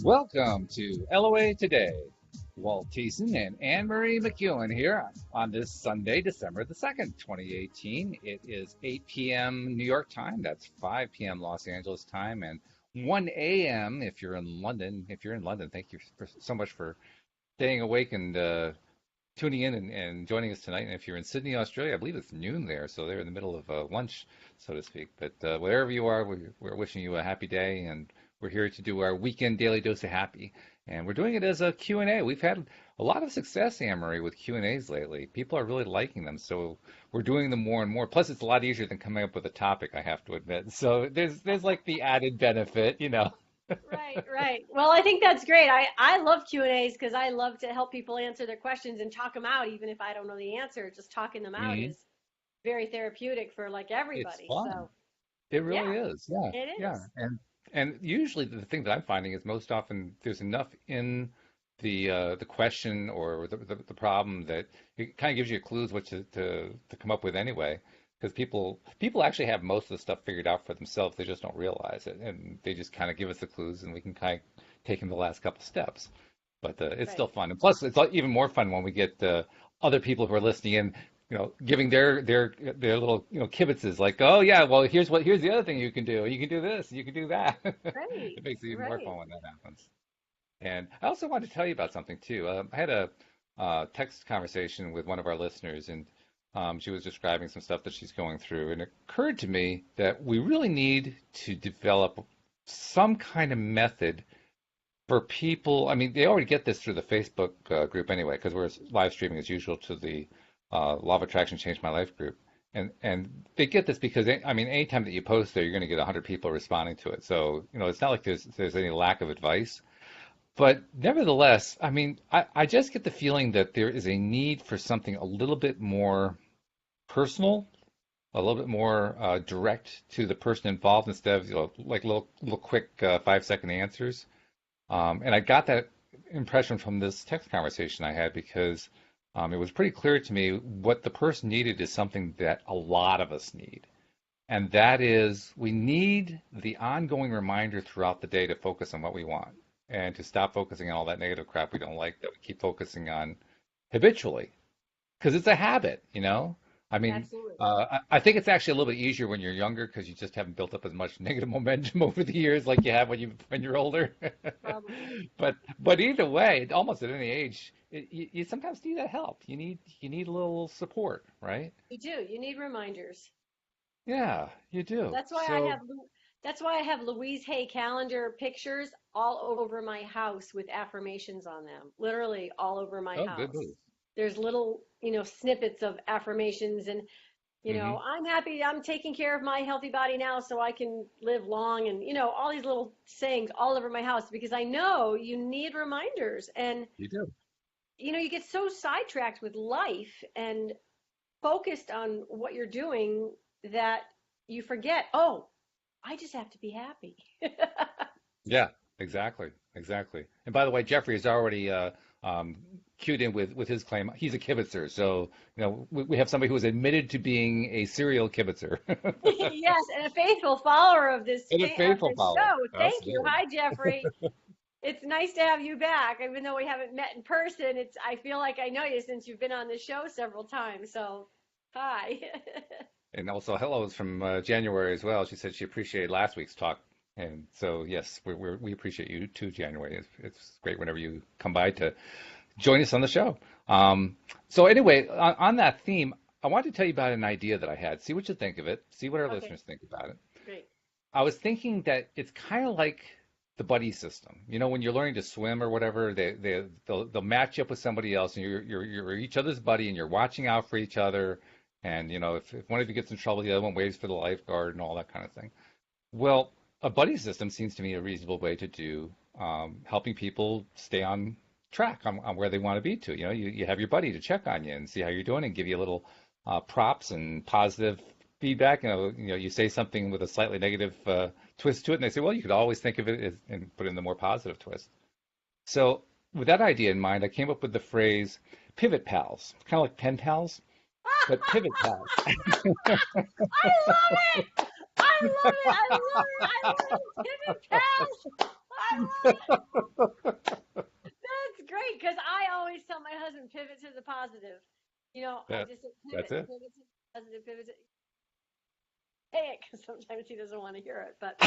Welcome to LOA Today. Walt and Anne-Marie McEwen here on this Sunday, December the 2nd, 2018. It is 8 p.m. New York time. That's 5 p.m. Los Angeles time and 1 a.m. if you're in London. If you're in London, thank you so much for staying awake and tuning in and joining us tonight. And if you're in Sydney, Australia, I believe it's noon there, so they're in the middle of lunch, so to speak. But wherever you are, we're wishing you a happy day, and we're here to do our weekend daily dose of happy. And we're doing it as a Q&A. We've had a lot of success, Anne-Marie, with Q&As lately. People are really liking them, so we're doing them more and more. Plus, it's a lot easier than coming up with a topic, I have to admit. So there's like the added benefit. Right, right. Well, I think that's great. I love Q&As because I love to help people answer their questions and talk them out, even if I don't know the answer. Just talking them out Mhm. is very therapeutic for like It's everybody. fun. So, It yeah, really is. Yeah. it Yeah. is. And usually the thing that I'm finding is most often there's enough in the question or the problem that it kind of gives you clues what to come up with anyway. Because people actually have most of the stuff figured out for themselves. They just don't realize it, and they just kind of give us the clues, and we can kind of take in the last couple steps. But it's still Right. fun, and plus even more fun when we get other people who are listening in, giving their little kibitzes like, oh yeah, well here's the other thing you can do. You can do this, you can do that. Right. It makes it even more Right. fun when that happens. And I also wanted to tell you about something too. I had a text conversation with one of our listeners, and she was describing some stuff that she's going through, and it occurred to me that we really need to develop some kind of method for people. I mean, they already get this through the Facebook group anyway, because we're live streaming as usual to the Law of Attraction Changed My Life group. And they get this because I mean, anytime that you post there, you're going to get 100 people responding to it. So, it's not like there's any lack of advice. But nevertheless, I mean, I just get the feeling that there is a need for something a little bit more personal, a little bit more direct to the person involved instead of like little quick 5-second answers. And I got that impression from this text conversation I had because it was pretty clear to me what the person needed is something that a lot of us need. And that is, we need the ongoing reminder throughout the day to focus on what we want and to stop focusing on all that negative crap we don't like that we keep focusing on habitually because it's a habit. I mean, Absolutely. I think it's actually a little bit easier when you're younger because you just haven't built up as much negative momentum over the years like you have when you're older. Probably. But either way, almost at any age, you sometimes need that help. You need a little support, right? You do. You need reminders. Yeah, you do. That's why I So, have that's why I have Louise Hay calendar pictures all over my house with affirmations on them. Literally all over my oh, good house. move. There's little, snippets of affirmations and Hmm. I'm happy, I'm taking care of my healthy body now so I can live long and all these little sayings all over my house because I know you need reminders and You do. you get so sidetracked with life and focused on what you're doing that you forget, oh, I just have to be happy. Yeah, exactly, exactly. And by the way, Jeffrey is already um, cued in with his claim. He's a kibitzer, so we have somebody who is admitted to being a serial kibitzer Yes, and a faithful follower of this and a of faithful this follower. show. That's Thank you. good. Hi, Jeffrey. It's nice to have you back. Even though we haven't met in person, I feel like I know you since you've been on the show several times. So, hi. And also, hellos from January as well. She said she appreciated last week's talk. And so, yes, we appreciate you too, January. It's great whenever you come by to join us on the show. So anyway, on that theme, I wanted to tell you about an idea that I had. See what you think of it. See what our Okay, listeners think about it. great. I was thinking that it's kind of like the buddy system. When you're learning to swim or whatever, they'll match you up with somebody else, and you're each other's buddy, and you're watching out for each other. And if one of you gets in trouble, the other one waits for the lifeguard and all that kind of thing. Well, a buddy system seems to me a reasonable way to do helping people stay on track on where they want to be to. You have your buddy to check on you and see how you're doing and give you a little props and positive feedback. You say something with a slightly negative twist to it, and they say, well, you could always think of it as, and put in the more positive twist. So with that idea in mind, I came up with the phrase pivot pals, kind of like pen pals, but pivot pals. I love it. I love it. I love it. I love it. Pivot Pals. That's great because I always tell my husband pivot to the positive. I That just say that's pivot, it. pivot to the positive, pivot to say it because sometimes he doesn't want to hear it. But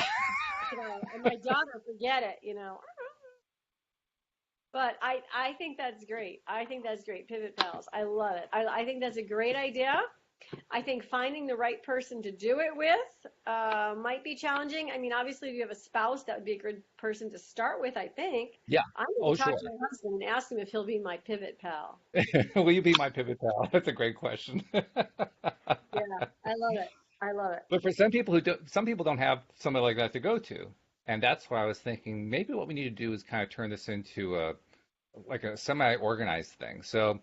and my daughter forget it. But I think that's great. I think that's great. Pivot pals. I love it. I think that's a great idea. I think finding the right person to do it with might be challenging. I mean, obviously, if you have a spouse, that would be a good person to start with, I think. Yeah. I'm going Oh, to talk sure. to my husband and ask him if he'll be my pivot pal. Will you be my pivot pal? That's a great question. Yeah, I love it. I love it. But for some people who don't, some people don't have somebody like that to go to, and that's why I was thinking maybe what we need to do is kind of turn this into a semi-organized thing. So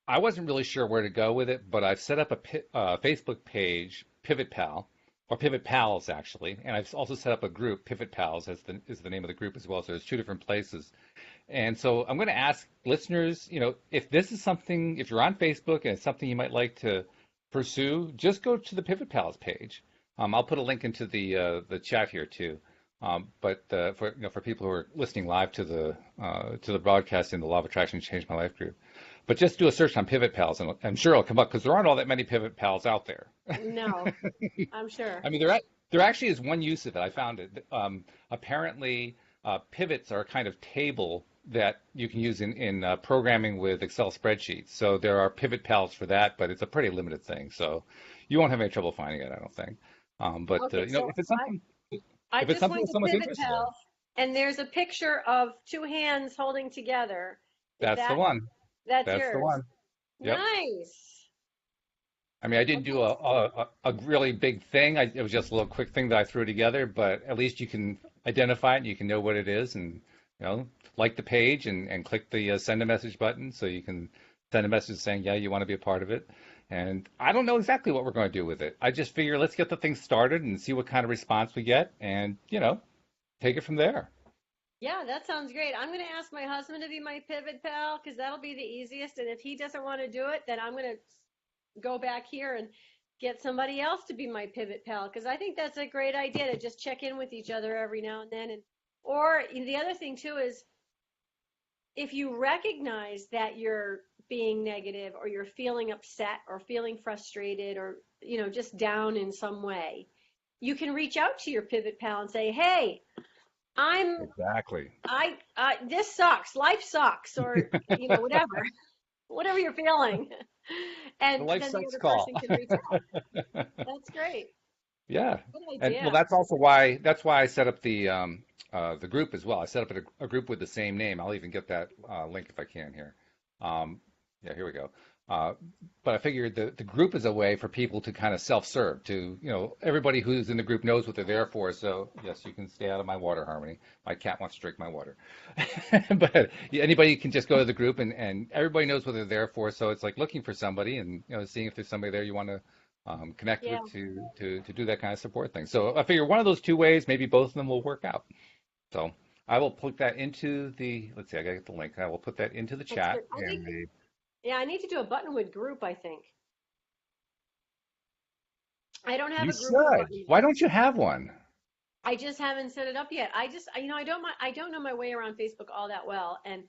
I wasn't really sure where to go with it, but I've set up a Facebook page, Pivot Pal, or Pivot Pals actually, and I've also set up a group, Pivot Pals, as is the name of the group as well. So there's two different places. And so I'm going to ask listeners, if this is something, if you're on Facebook and it's something you might like to pursue, just go to the Pivot Pals page. I'll put a link into the chat here too. But for people who are listening live to the broadcast in the Law of Attraction Change My Life group, but just do a search on Pivot Pals, and I'm sure it'll come up because there aren't all that many Pivot Pals out there. No, I'm sure. I mean, there actually is one use of it. I found it. Apparently, pivots are a kind of table that you can use in programming with Excel spreadsheets. So there are Pivot Pals for that, but it's a pretty limited thing. So you won't have any trouble finding it, I don't think. But Okay, so if it's I, something, I if it's just something went that to someone's Pivot interested in, Pals, and there's a picture of two hands holding together. Is that's the one. that's That's the yours? one. Yep. Nice. I mean, I didn't do Okay. a really big thing. It was just a little quick thing that I threw together, but at least you can identify it and you can know what it is and, like the page and click the send a message button so you can send a message saying, yeah, you want to be a part of it. And I don't know exactly what we're going to do with it. I just figure let's get the thing started and see what kind of response we get and, take it from there. Yeah, that sounds great. I'm going to ask my husband to be my pivot pal because that'll be the easiest. And if he doesn't want to do it, then I'm going to go back here and get somebody else to be my pivot pal because I think that's a great idea to just check in with each other every now and then. And or the other thing too is if you recognize that you're being negative or you're feeling upset or feeling frustrated or just down in some way, you can reach out to your pivot pal and say, "Hey, I'm Exactly. I this sucks. Life sucks," or whatever you're feeling, The and life then the sucks other call. person can reach out. That's great. Yeah. Good And well, idea. that's why I set up the group as well. I set up a group with the same name. I'll even get that link if I can here. Um, yeah, here we go. Uh, but I figured the group is a way for people to kind of self-serve. Everybody who's in the group knows what they're there for. So yes, you can stay out of my water, Harmony. My cat wants to drink my water. But anybody can just go to the group, and everybody knows what they're there for. So it's like looking for somebody, and seeing if there's somebody there you want to connect Yeah. with to do that kind of support thing. So I figure one of those two ways, maybe both of them will work out. So I will put that into let's see, I gotta get the link. I will put that into the That's chat good. Yeah, I need to do a Buttonwood group, I think. I don't have you a group for should. Buttonwood. Why don't you have one? I just haven't set it up yet. I don't know my way around Facebook all that well, and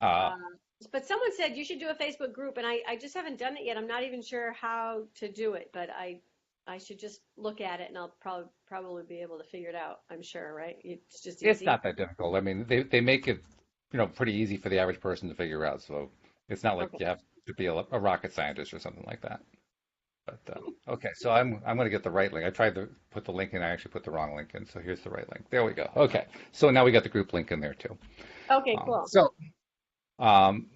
Uh, uh, but someone said you should do a Facebook group, and I just haven't done it yet. I'm not even sure how to do it, but I should just look at it, and I'll probably be able to figure it out. I'm sure, right? It's just it's easy. not that difficult. I mean, they make it, pretty easy for the average person to figure out. So it's not like Okay. you have to be a rocket scientist or something like that. But okay, so I'm going to get the right link. I tried to put the link in. I actually put the wrong link in. So here's the right link. There we go. Okay, so now we got the group link in there too. Okay, Um, cool. so um,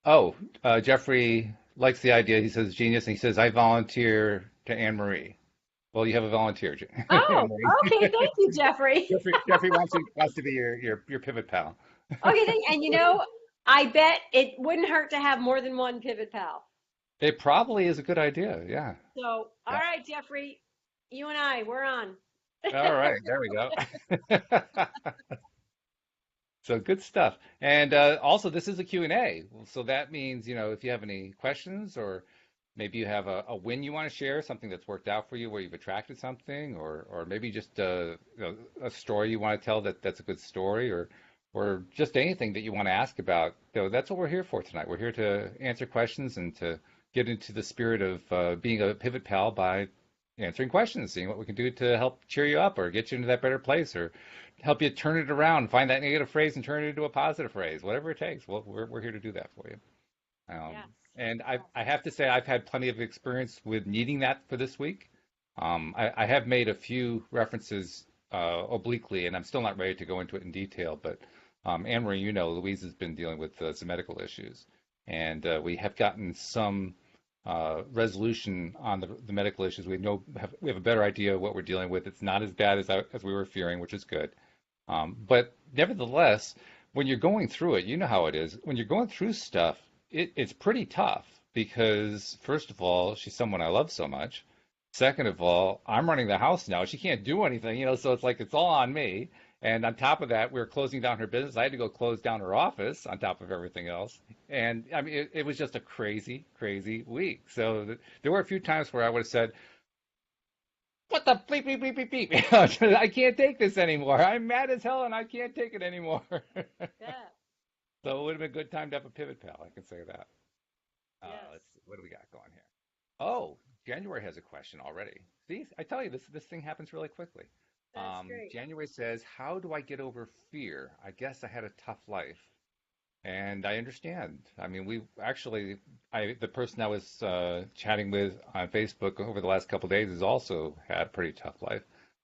oh, Jeffrey likes the idea. He says genius, and he says I volunteer to Anne-Marie. Well, you have a volunteer, Oh, Anne-Marie. okay. Thank you, Jeffrey. Jeffrey wants to be your pivot pal. Okay, and I bet it wouldn't hurt to have more than one pivot pal. It probably is a good idea. Yeah. So, all Yeah. right, Jeffrey, you and I, we're on. All right. There we go. So good stuff. And also, this is a Q&A. So that means, if you have any questions or maybe you have a win you want to share, something that's worked out for you where you've attracted something, or maybe just a story you want to tell that's a good story, or just anything that you want to ask about. So that's what we're here for tonight. We're here to answer questions and to get into the spirit of being a pivot pal by answering questions, seeing what we can do to help cheer you up or get you into that better place or help you turn it around, find that negative phrase and turn it into a positive phrase, whatever it takes. Well, we're here to do that for you. Um, Yes. and Yes. I have to say, I've had plenty of experience with needing that for this week. I have made a few references obliquely, and I'm still not ready to go into it in detail. But Anne-Marie, you know, Louise has been dealing with some medical issues, and we have gotten some resolution on the medical issues. We have a better idea of what we're dealing with. It's not as bad as we were fearing, which is good. But nevertheless, when you're going through it, you know how it is. When you're going through stuff, it's pretty tough because, first of all, she's someone I love so much. Second of all, I'm running the house now. She can't do anything, so it's like it's all on me. And on top of that, we were closing down her business. I had to go close down her office on top of everything else. And I mean, it was just a crazy, crazy week. So there were a few times where I would have said, what the bleep, bleep, bleep, bleep, bleep. I can't take this anymore. I'm mad as hell and I can't take it anymore. Yeah. So it would have been a good time to have a pivot pal. I can say that. Yes. Let's see. What do we got going here? Oh, January has a question already. See, I tell you, this thing happens really quickly. That's great. January says, "How do I get over fear? I guess I had a tough life." And I understand. I mean, the person I was chatting with on Facebook over the last couple of days has also had a pretty tough life.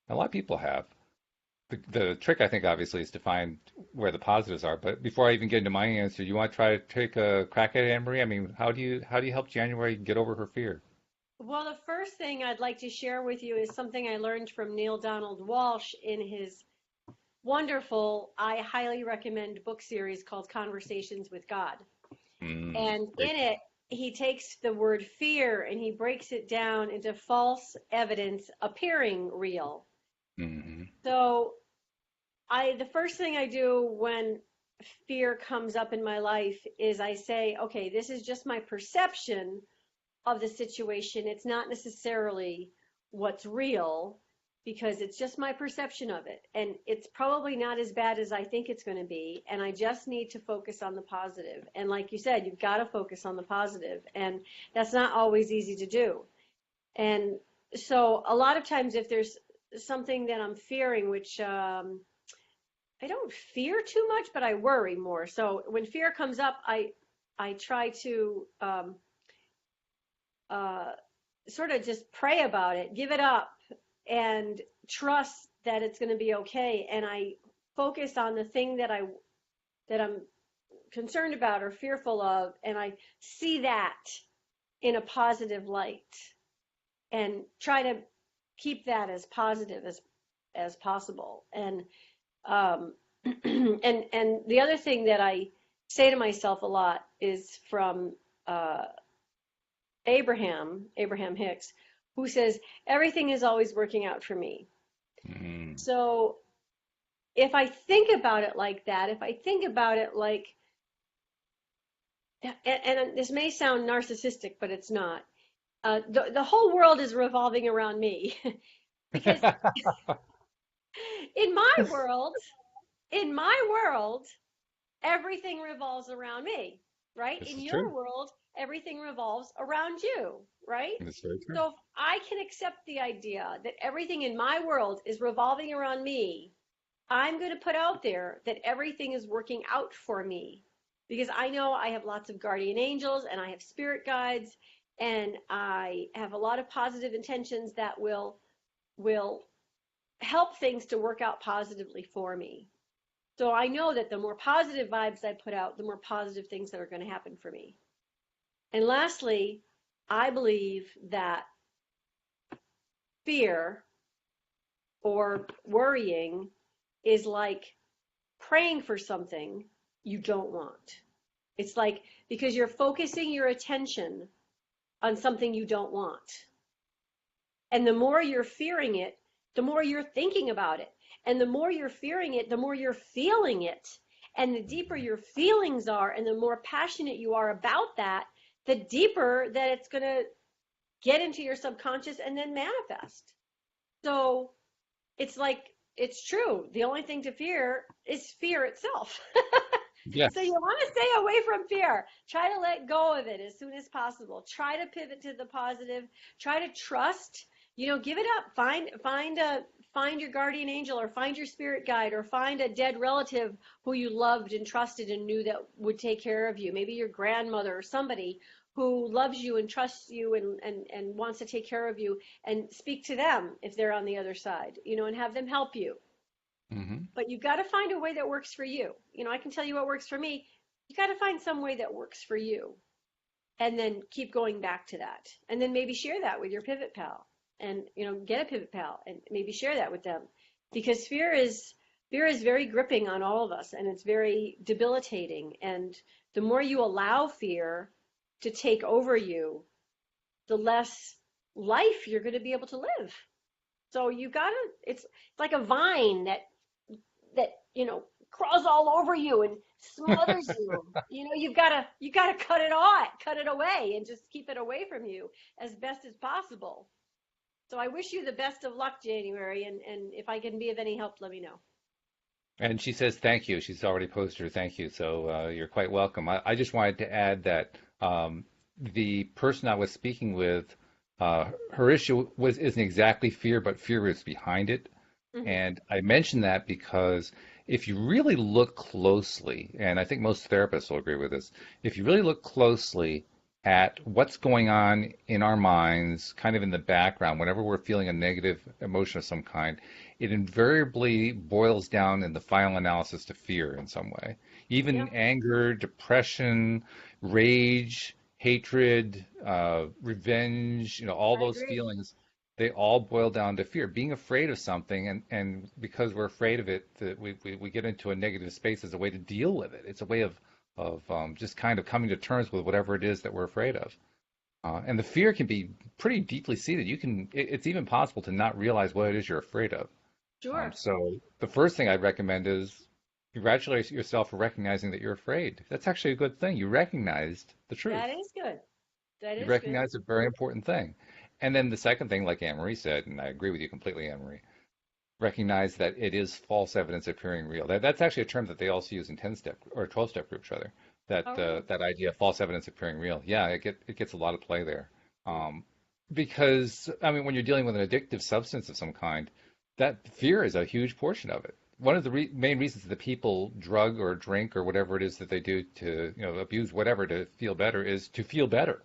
A lot of people have. The trick, I think, obviously, is to find where the positives are. But before I even get into my answer, you want to try to take a crack at it, Anne-Marie? I mean, how do you help January get over her fear? Well, the first thing I'd like to share with you is something I learned from Neil Donald Walsh in his wonderful, I highly recommend book series called Conversations with God. And Great. in it, he takes the word fear and he breaks it down into false evidence appearing real. Hmm. So the first thing I do when fear comes up in my life is I say, okay, this is just my perception of the situation. It's not necessarily what's real because it's just my perception of it. And it's probably not as bad as I think it's going to be. And I just need to focus on the positive. And like you said, you've got to focus on the positive. And that's not always easy to do. And so a lot of times if there's something that I'm fearing, which I don't fear too much, but I worry more. So when fear comes up, I try to uh, sort of just pray about it, give it up, and trust that it's going to be okay. And I focus on the thing that I'm concerned about or fearful of, and I see that in a positive light, and try to keep that as positive as possible. And and the other thing that I say to myself a lot is from uh, Abraham Hicks, who says, everything is always working out for me. Hmm. So if I think about it like that, if I think about it like, and this may sound narcissistic, but it's not. The whole world is revolving around me because in my world, in my world, everything revolves around me, right? This In is your true. world, everything revolves around you, right? It's very true. So if I can accept the idea that everything in my world is revolving around me, I'm going to put out there that everything is working out for me because I know I have lots of guardian angels and I have spirit guides and I have a lot of positive intentions that will help things to work out positively for me. So I know that the more positive vibes I put out, the more positive things that are going to happen for me. And lastly, I believe that fear or worrying is like praying for something you don't want. It's like because you're focusing your attention on something you don't want. And the more you're fearing it, the more you're thinking about it. And the more you're fearing it, the more you're feeling it. And the deeper your feelings are and the more passionate you are about that, the deeper that it's going to get into your subconscious and then manifest. So it's like, it's true. The only thing to fear is fear itself. So you Yes. want to stay away from fear. Try to let go of it as soon as possible. Try to pivot to the positive. Try to trust. Give it up. Find your guardian angel, or find your spirit guide, or find a dead relative who you loved and trusted and knew that would take care of you. Maybe your grandmother or somebody who loves you and trusts you and wants to take care of you, and speak to them if they're on the other side, and have them help you. Hmm. But you've got to find a way that works for you. I can tell you what works for me. You got to find some way that works for you, and then keep going back to that. And then maybe share that with your pivot pal, and get a pivot pal and maybe share that with them, because fear is very gripping on all of us, and it's very debilitating. And the more you allow fear to take over you, the less life you're going to be able to live. So you got to it's like a vine that crawls all over you and smothers you. You've got to cut it away, and just keep it away from you as best as possible. So I wish you the best of luck, January, and if I can be of any help, let me know. And she says thank you. She's already posted her thank you, so you're quite welcome. I just wanted to add that the person I was speaking with, her issue isn't exactly fear, but fear is behind it. Hmm. And I mention that because if you really look closely, and I think most therapists will agree with this, if you really look closely at what's going on in our minds, kind of in the background, whenever we're feeling a negative emotion of some kind, it invariably boils down in the final analysis to fear in some way. Yeah, Even anger, depression, rage, hatred, revenge, all I those agree. feelings, they all boil down to fear, being afraid of something, and because we're afraid of it, that we get into a negative space as a way to deal with it. It's a way of just kind of coming to terms with whatever it is that we're afraid of. And the fear can be pretty deeply seated. It's even possible to not realize what it is you're afraid of. Sure. So the first thing I'd recommend is congratulate yourself for recognizing that you're afraid. That's actually a good thing. You recognized the truth. That is good. That You is good. recognize a very important thing. And then the second thing, like Anne-Marie said, and I agree with you completely, Anne-Marie, recognize that it is false evidence appearing real. That's actually a term that they also use in 10-step or 12-step groups, rather. Oh, That really? that idea of false evidence appearing real. Yeah, it gets a lot of play there. Mm. Um, because I mean, when you're dealing with an addictive substance of some kind, that fear is a huge portion of it. One of the main reasons that people drug or drink or whatever it is that they do to, abuse whatever to feel better is to feel better.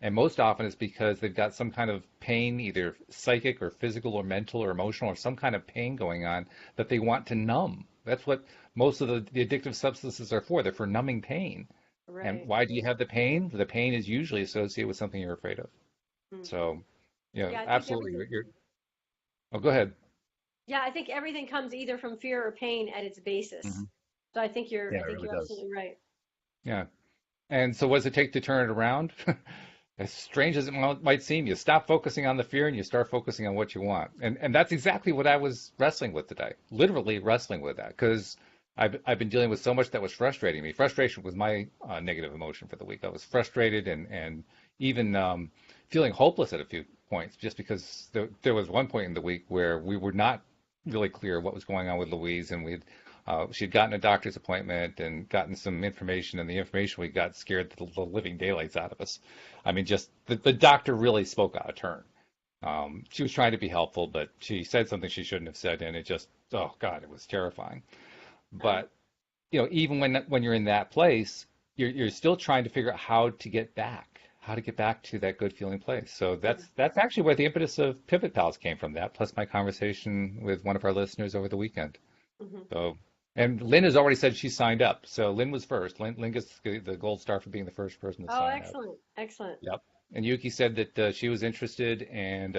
And most often it's because they've got some kind of pain, either psychic or physical or mental or emotional, or some kind of pain going on that they want to numb. That's what most of the addictive substances are for. They're for numbing pain. And Right. why do you have the pain? The pain is usually associated with something you're afraid of. Mm. So, Yeah, I think absolutely. everything. Oh, go ahead. Yeah, I think everything comes either from fear or pain at its basis. Hmm. So I think you're Yeah, I it think really you're does. absolutely right. Yeah. And so what does it take to turn it around? As strange as it might seem, you stop focusing on the fear and you start focusing on what you want. And that's exactly what I was wrestling with today. Literally wrestling with that because I've been dealing with so much that was frustrating me. Frustration was my negative emotion for the week. I was frustrated and even feeling hopeless at a few points just because there was one point in the week where we were not really clear what was going on with Louise, and she'd gotten a doctor's appointment and gotten some information, and the information we got scared the living daylights out of us. I mean, just the doctor really spoke out of turn. She was trying to be helpful, but she said something she shouldn't have said, and it just, oh God, it was terrifying. Uh, But even when you're in that place, you're still trying to figure out how to get back to that good feeling place. So mm, that's actually where the impetus of Pivot Pals came from. That plus my conversation with one of our listeners over the weekend. mhm. So, and Lynn has already said she signed up. So Lynn was first. Lynn gets the gold star for being the first person to Oh, sign up. excellent. Excellent. Yep. And Yuki said that she was interested, and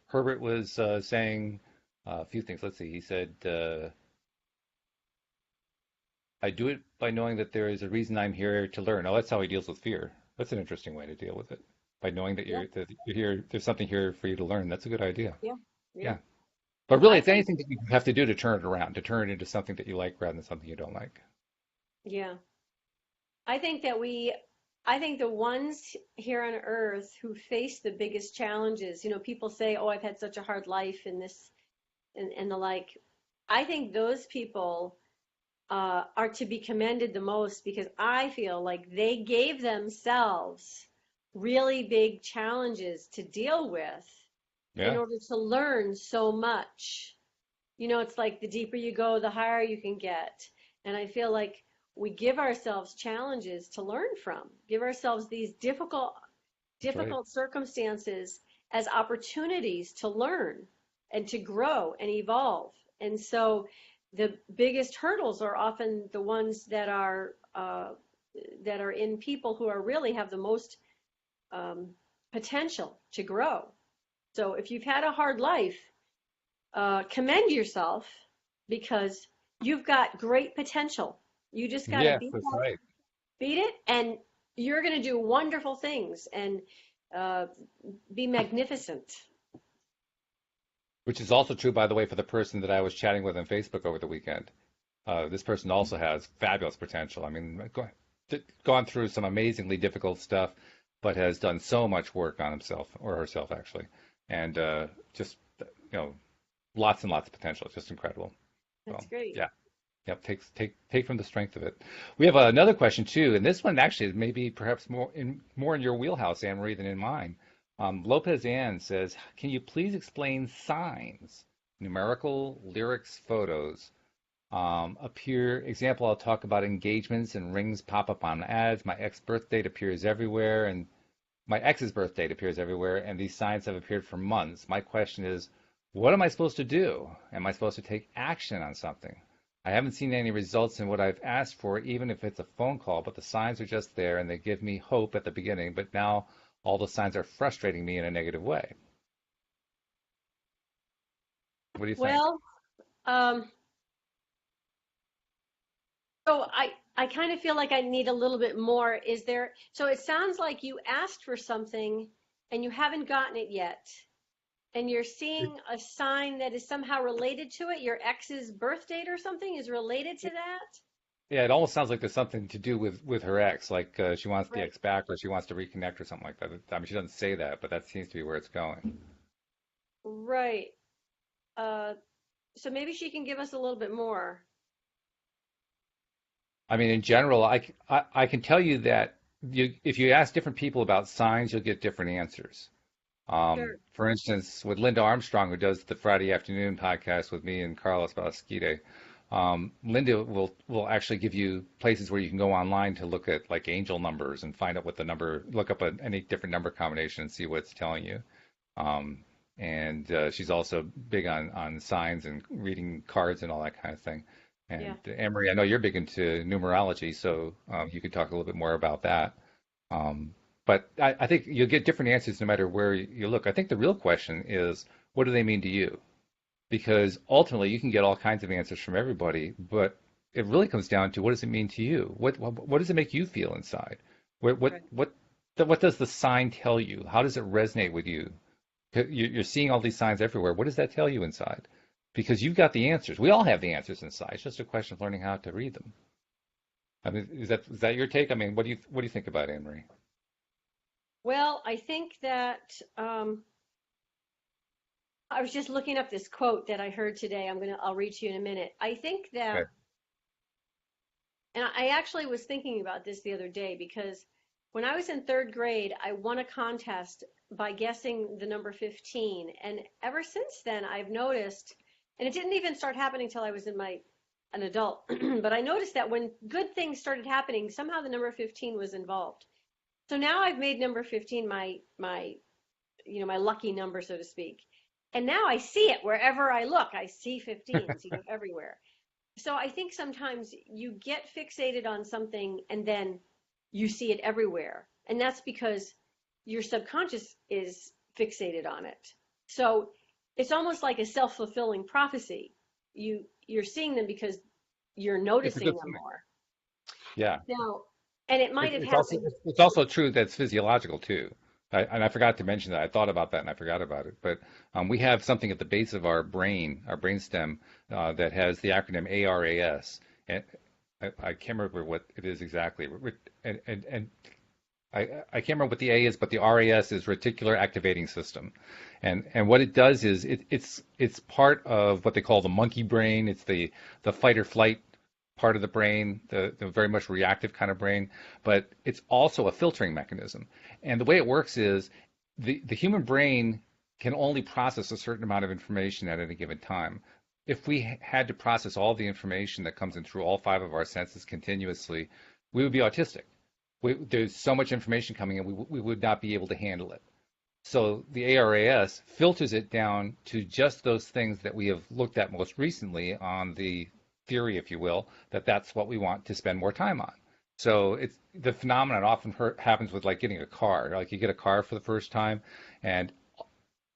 Herbert was saying a few things. Let's see. He said, "I do it by knowing that there is a reason I'm here to learn." Oh, that's how he deals with fear. That's an interesting way to deal with it. By knowing that Yeah. you're here, there's something here for you to learn. That's a good idea. Yeah. Yeah. Yeah. But really, I it's think anything that you have to do to turn it around, to turn it into something that you like rather than something you don't like. yeah. I think that we I think the ones here on earth who face the biggest challenges, people say, oh, I've had such a hard life and this and the like. I think those people are to be commended the most because I feel like they gave themselves really big challenges to deal with in Yeah, order to learn so much. It's like the deeper you go, the higher you can get. And I feel like we give ourselves challenges to learn from, give ourselves these that's right. difficult circumstances as opportunities to learn and to grow and evolve. And so the biggest hurdles are often the ones that are in people who are really have the most um, potential to grow. So if you've had a hard life, commend yourself because you've got great potential. You just got to Yes, that's right. beat it, and you're going to do wonderful things and uh, be magnificent. Which is also true, by the way, for the person that I was chatting with on Facebook over the weekend. This person also has fabulous potential. I mean, gone through some amazingly difficult stuff, but has done so much work on himself or herself actually, and just lots and lots of potential. It's just incredible. That's So great. yeah, yep. Take from the strength of it. We have another question too, and this one actually is maybe perhaps more in your wheelhouse, Anne-Marie, than in mine. Lopez Ann says, "Can you please explain signs, numerical, lyrics, photos?" Appear example, I'll talk about engagements and rings pop up on ads. My ex's birth date appears everywhere, and these signs have appeared for months. My question is, what am I supposed to do? Am I supposed to take action on something? I haven't seen any results in what I've asked for, even if it's a phone call, but the signs are just there and they give me hope at the beginning, but now all the signs are frustrating me in a negative way. What do you think? Well, um, so I kind of feel like I need a little bit more. Is there, so it sounds like you asked for something and you haven't gotten it yet, and you're seeing a sign that is somehow related to it. Your ex's birth date or something is related to that? Yeah, it almost sounds like there's something to do with her ex, like she wants the Right. ex back or she wants to reconnect or something like that. I mean, she doesn't say that, but that seems to be where it's going. Right. Uh, so maybe she can give us a little bit more. I mean, in general, I can tell you that if you ask different people about signs, you'll get different answers. Sure. For instance, with Linda Armstrong, who does the Friday afternoon podcast with me and Carlos Balasquide, Linda will actually give you places where you can go online to look at like angel numbers and find out what the number, look up any different number combination and see what it's telling you. Um, and she's also big on signs and reading cards and all that kind of thing. Yeah. And Emery, I know you're big into numerology, so you could talk a little bit more about that. Um, but I think you'll get different answers no matter where you look. I think the real question is, what do they mean to you? Because ultimately, you can get all kinds of answers from everybody, but it really comes down to what does it mean to you? What does it make you feel inside? What what Right. what what does the sign tell you? How does it resonate with you? You're seeing all these signs everywhere. What does that tell you inside? Because you've got the answers. We all have the answers inside. It's just a question of learning how to read them. I mean, is that your take? I mean, what do you think about it, Anne Marie? Well, I think that I was just looking up this quote that I heard today. I'll read to you in a minute. I think that, Okay. and I actually was thinking about this the other day because when I was in third grade, I won a contest by guessing the number 15. And ever since then, I've noticed, and it didn't even start happening till I was an adult, but I noticed that when good things started happening, somehow the number 15 was involved. So now I've made number 15 my lucky number, so to speak. And now I see it wherever I look. I see 15s, everywhere. So I think sometimes you get fixated on something and then you see it everywhere. And that's because your subconscious is fixated on it. So it's almost like a self-fulfilling prophecy. You're seeing them because you're It's a noticing good them sign. more. Yeah. Now, and it might have It's also happened. it's also true that it's physiological too. And I forgot to mention that. I thought about that and I forgot about it. But we have something at the base of our brain, our brainstem, that has the acronym ARAS. And I can't remember what it is exactly. And I can't remember what the A is, but the RAS is reticular activating system. And what it does is it's part of what they call the monkey brain. It's the fight or flight part of the brain, the very much reactive kind of brain, but it's also a filtering mechanism. And the way it works is the human brain can only process a certain amount of information at any given time. If we had to process all the information that comes in through all five of our senses continuously, we would be autistic. There's so much information coming in, we would not be able to handle it. So the ARAS filters it down to just those things that we have looked at most recently on the theory, if you will, that that's what we want to spend more time on. So it's the phenomenon often happens with like getting a car. Like you get a car for the first time, and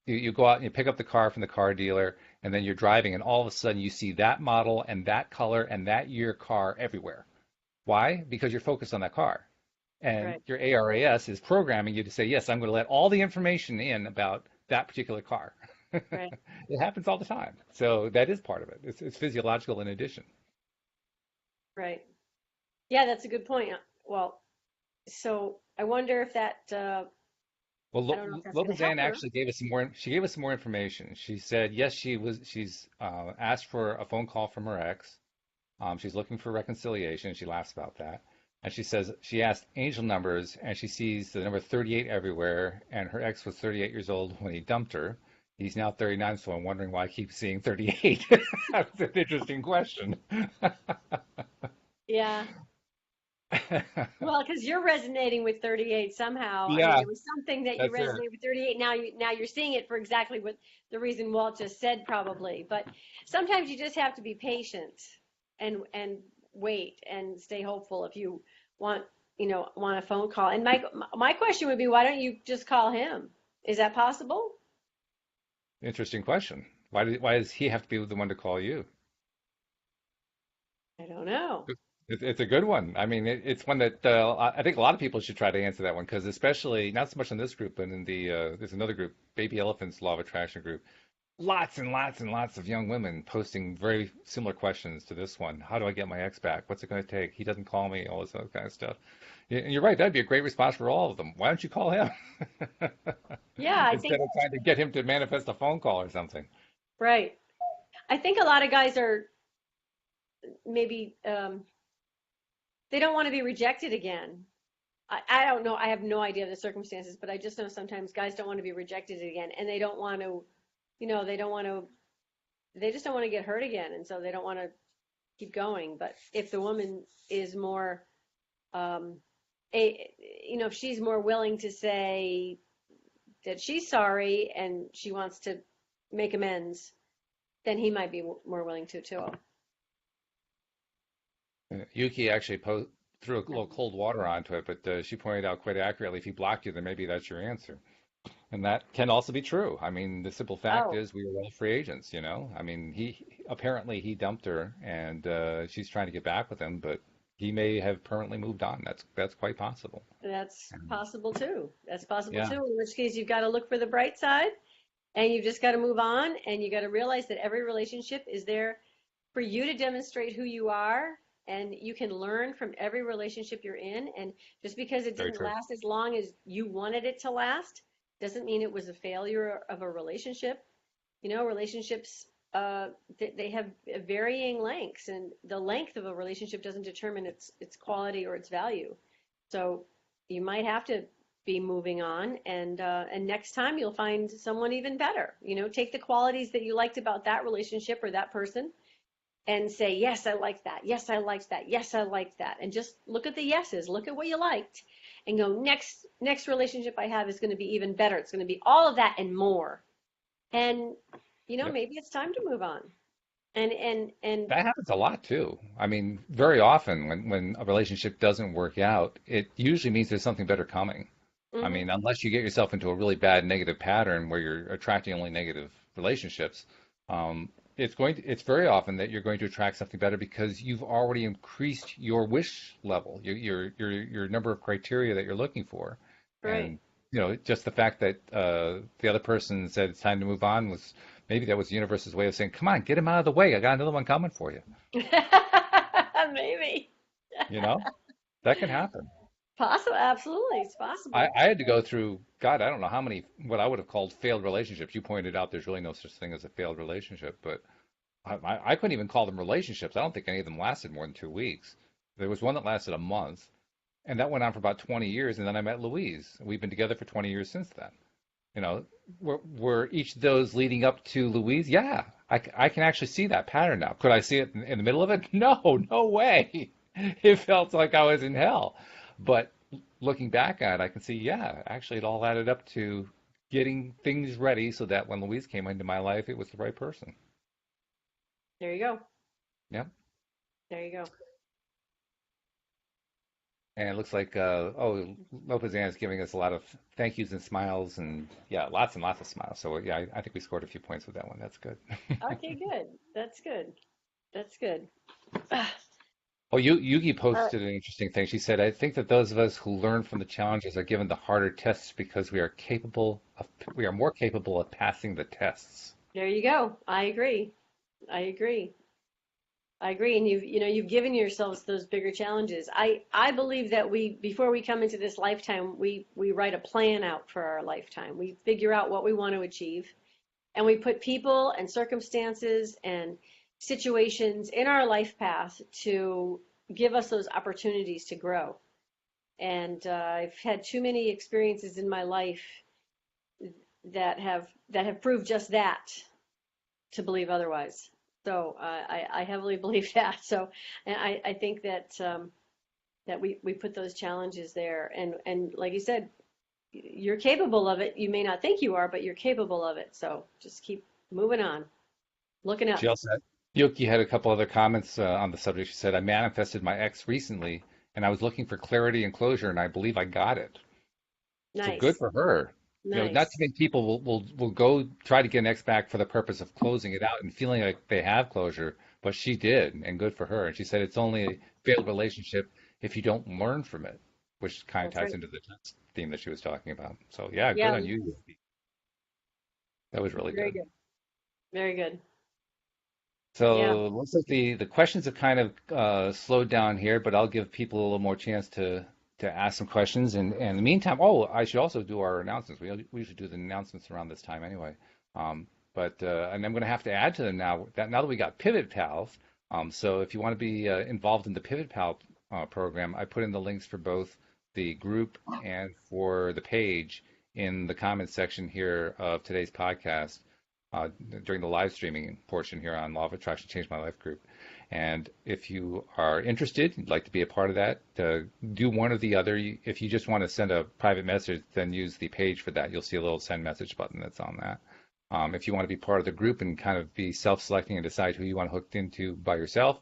you go out and you pick up the car from the car dealer, and then you're driving, and all of a sudden you see that model and that color and that year car everywhere. Why? Because you're focused on that car. And Right, your ARAS is programming you to say, yes, I'm going to let all the information in about that particular car. right, It happens all the time. So that is part of it. It's physiological in addition. right. Yeah, that's a good point. Well, so I wonder if that, Well, I don't know if that's going to help Lopezanne her. actually gave us some more. She gave us some more information. She said, yes, she's asked for a phone call from her ex. She's looking for reconciliation. She laughs about that. And she says she asked angel numbers and she sees the number 38 everywhere. And her ex was 38 years old when he dumped her. He's now 39, so I'm wondering why I keep seeing 38. That's an interesting question. Yeah. Well, because you're resonating with 38 somehow. I mean, Yeah, there was something that you that's it. resonate with 38. Now you're seeing it for exactly what the reason Walt just said, probably. But sometimes you just have to be patient and wait and stay hopeful if you want, want a phone call. And my question would be, why don't you just call him? Is that possible? Interesting question. Why does he have to be the one to call you? I don't know. It's a good one. I mean, it's one that I think a lot of people should try to answer that one because especially not so much in this group, but in the there's another group, Baby Elephants Law of Attraction group. Lots and lots and lots of young women posting very similar questions to this one. How do I get my ex back? What's it going to take? He doesn't call me, all this other kind of stuff. And you're right, that'd be a great response for all of them. Why don't you call him? Yeah, I Instead think, of trying to get him to manifest a phone call or something. right. I think a lot of guys are maybe they don't want to be rejected again. I don't know. I have no idea the circumstances, but I just know sometimes guys don't want to be rejected again, and they don't want to, they don't want to, they just don't want to get hurt again, and so they don't want to keep going. But if the woman is more, um, if she's more willing to say that she's sorry and she wants to make amends, then he might be more willing to too. Yuki actually threw a little cold water onto it, but she pointed out quite accurately if he blocked you, then maybe that's your answer. And that can also be true. I mean, the simple fact Oh, is we were all free agents, you know? I mean, he dumped her and she's trying to get back with him, but he may have permanently moved on. That's quite possible. that's possible too. That's possible Yeah, too. In which case, you've got to look for the bright side. And you've just got to move on and you got to realize that every relationship is there for you to demonstrate who you are. And you can learn from every relationship you're in. And just because it very didn't true. last as long as you wanted it to last doesn't mean it was a failure of a relationship. Relationships, they have varying lengths, and the length of a relationship doesn't determine its quality or its value. So you might have to be moving on, and next time you'll find someone even better. Take the qualities that you liked about that relationship or that person and say, yes, I liked that. Yes, I liked that. Yes, I liked that. And just look at the yeses. Look at what you liked, and go, next relationship I have is going to be even better. It's going to be all of that and more. And Yep. maybe it's time to move on. And That happens a lot too. I mean, very often when a relationship doesn't work out, it usually means there's something better coming. I mhm, mean, unless you get yourself into a really bad negative pattern where you're attracting only negative relationships, it's very often that you're going to attract something better because you've already increased your wish level, your number of criteria that you're looking for. right. And, just the fact that the other person said it's time to move on was maybe that was the universe's way of saying, come on, get him out of the way. I got another one coming for you. Maybe. You know, that can happen. Possible, absolutely, it's I, possible. I had to go through, God, I don't know how many, what I would have called failed relationships. You pointed out there's really no such thing as a failed relationship, but I couldn't even call them relationships. I don't think any of them lasted more than 2 weeks. There was one that lasted a month, and that went on for about 20 years, and then I met Louise. We've been together for 20 years since then. You know, were each of those leading up to Louise? Yeah, I can actually see that pattern now. Could I see it in the middle of it? No, no way. It felt like I was in hell. But looking back at it, I can see, yeah, actually it all added up to getting things ready so that when Louise came into my life, it was the right person. There you go. Yeah. There you go. And it looks like, oh, Lopez Ann is giving us a lot of thank yous and smiles, and yeah, lots and lots of smiles. So yeah, I think we scored a few points with that one. That's good. Okay, good. That's good. That's good. Oh, Yugi Uh, posted an interesting thing. She said, "I think that those of us who learn from the challenges are given the harder tests because we are more capable of passing the tests." there you go. I agree. I agree. I agree. And you've given yourselves those bigger challenges. I believe that before we come into this lifetime, we write a plan out for our lifetime. We figure out what we want to achieve, and we put people and circumstances and situations in our life path to give us those opportunities to grow. And I've had too many experiences in my life that have proved just that, to believe otherwise. So I heavily believe that. So and I think that we put those challenges there, and like you said, you're capable of it. You may not think you are, but you're capable of it. So just keep moving on, looking She up. also had, Yuki had a couple other comments on the subject. She said, "I manifested my ex recently, and I was looking for clarity and closure, and I believe I got it." So good Nice, for her. You know, not too nice. many people will go try to get an ex back for the purpose of closing it out and feeling like they have closure, but she did, and good for her. And she said it's only a failed relationship if you don't learn from it, which kind of That's ties right. into the text theme that she was talking about. So yeah, good Yeah, on you. Yuki. That was really very good. good. Very good. Yeah. So it looks like the questions have kind of slowed down here, but I'll give people a little more chance to ask some questions. And in the meantime, oh, I should also do our announcements. We usually do the announcements around this time anyway. But and I'm going to have to add to them now that we got Pivot Pals. So if you want to be involved in the Pivot Pal program, I put in the links for both the group and for the page in the comments section here of today's podcast uh, during the live streaming portion here on Law of Attraction Change My Life group. And if you are interested, you'd like to be a part of that, do one or the other. If you just want to send a private message, then use the page for that. You'll see a little send message button that's on that. If you want to be part of the group and kind of be self-selecting and decide who you want hooked into by yourself,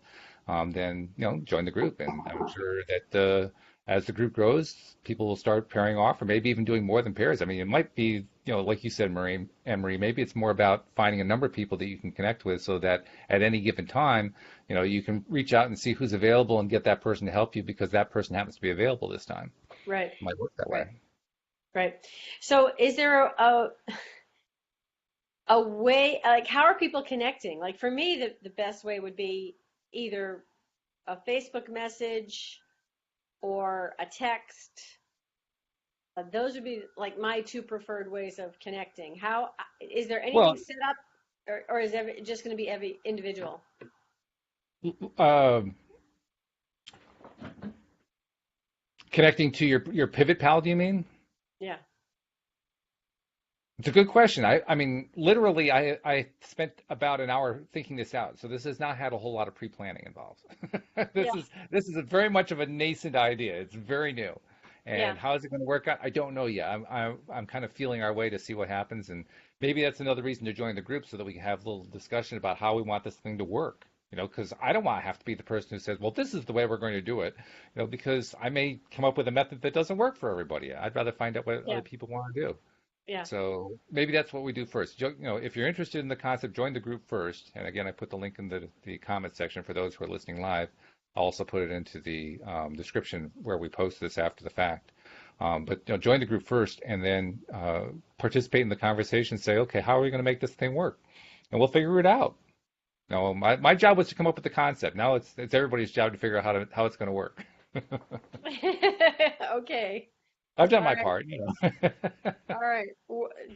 then join the group. And I'm sure that as the group grows, people will start pairing off, or maybe even doing more than pairs. I mean, it might be, like you said, Marie, Anne-Marie, maybe it's more about finding a number of people that you can connect with, so that at any given time, you can reach out and see who's available and get that person to help you because that person happens to be available this time. Right. It might work that Right. way. Right. So is there a way, like, how are people connecting? Like, for me, the best way would be either a Facebook message or a text. Those would be like my two preferred ways of connecting. How is there anything Well, set up, or is it just going to be every individual? um, connecting to your Pivot Pal, do you mean? Yeah. It's a good question. I mean, literally, I spent about an hour thinking this out. So this has not had a whole lot of pre-planning involved. Yeah. This is very much of a nascent idea. It's very new. Yeah. And how is it going to work out? I don't know yet. I'm kind of feeling our way to see what happens, and maybe that's another reason to join the group so that we can have a little discussion about how we want this thing to work. Because I don't want to have to be the person who says, "Well, this is the way we're going to do it," because I may come up with a method that doesn't work for everybody. I'd rather find out what Yeah. other people want to do. Yeah. So maybe that's what we do first. If you're interested in the concept, join the group first. And again, I put the link in the comment section for those who are listening live. I'll also put it into the description where we post this after the fact. But join the group first, and then participate in the conversation. Say, okay, how are we going to make this thing work? And we'll figure it out. My job was to come up with the concept. Now it's everybody's job to figure out how it's going to work. Okay. I've done All my right. part, you know. All right.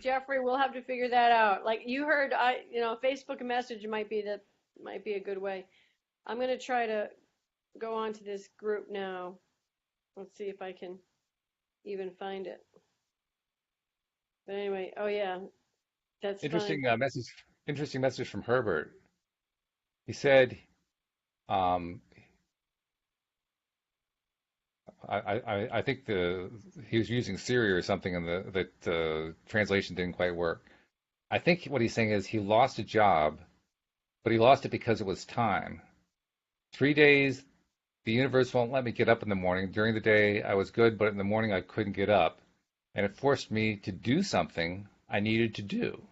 Jeffrey, we'll have to figure that out. Like you heard, Facebook message might be a good way. I'm going to try to go on to this group now. Let's see if I can even find it. But anyway, oh yeah, that's fine. Interesting message. Interesting message from Herbert. He said, um, I think he was using Siri or something, and the translation didn't quite work. I think what he's saying is he lost a job, but he lost it because it was time. 3 days, the universe won't let me get up in the morning. During the day, I was good, but in the morning, I couldn't get up, and it forced me to do something I needed to do.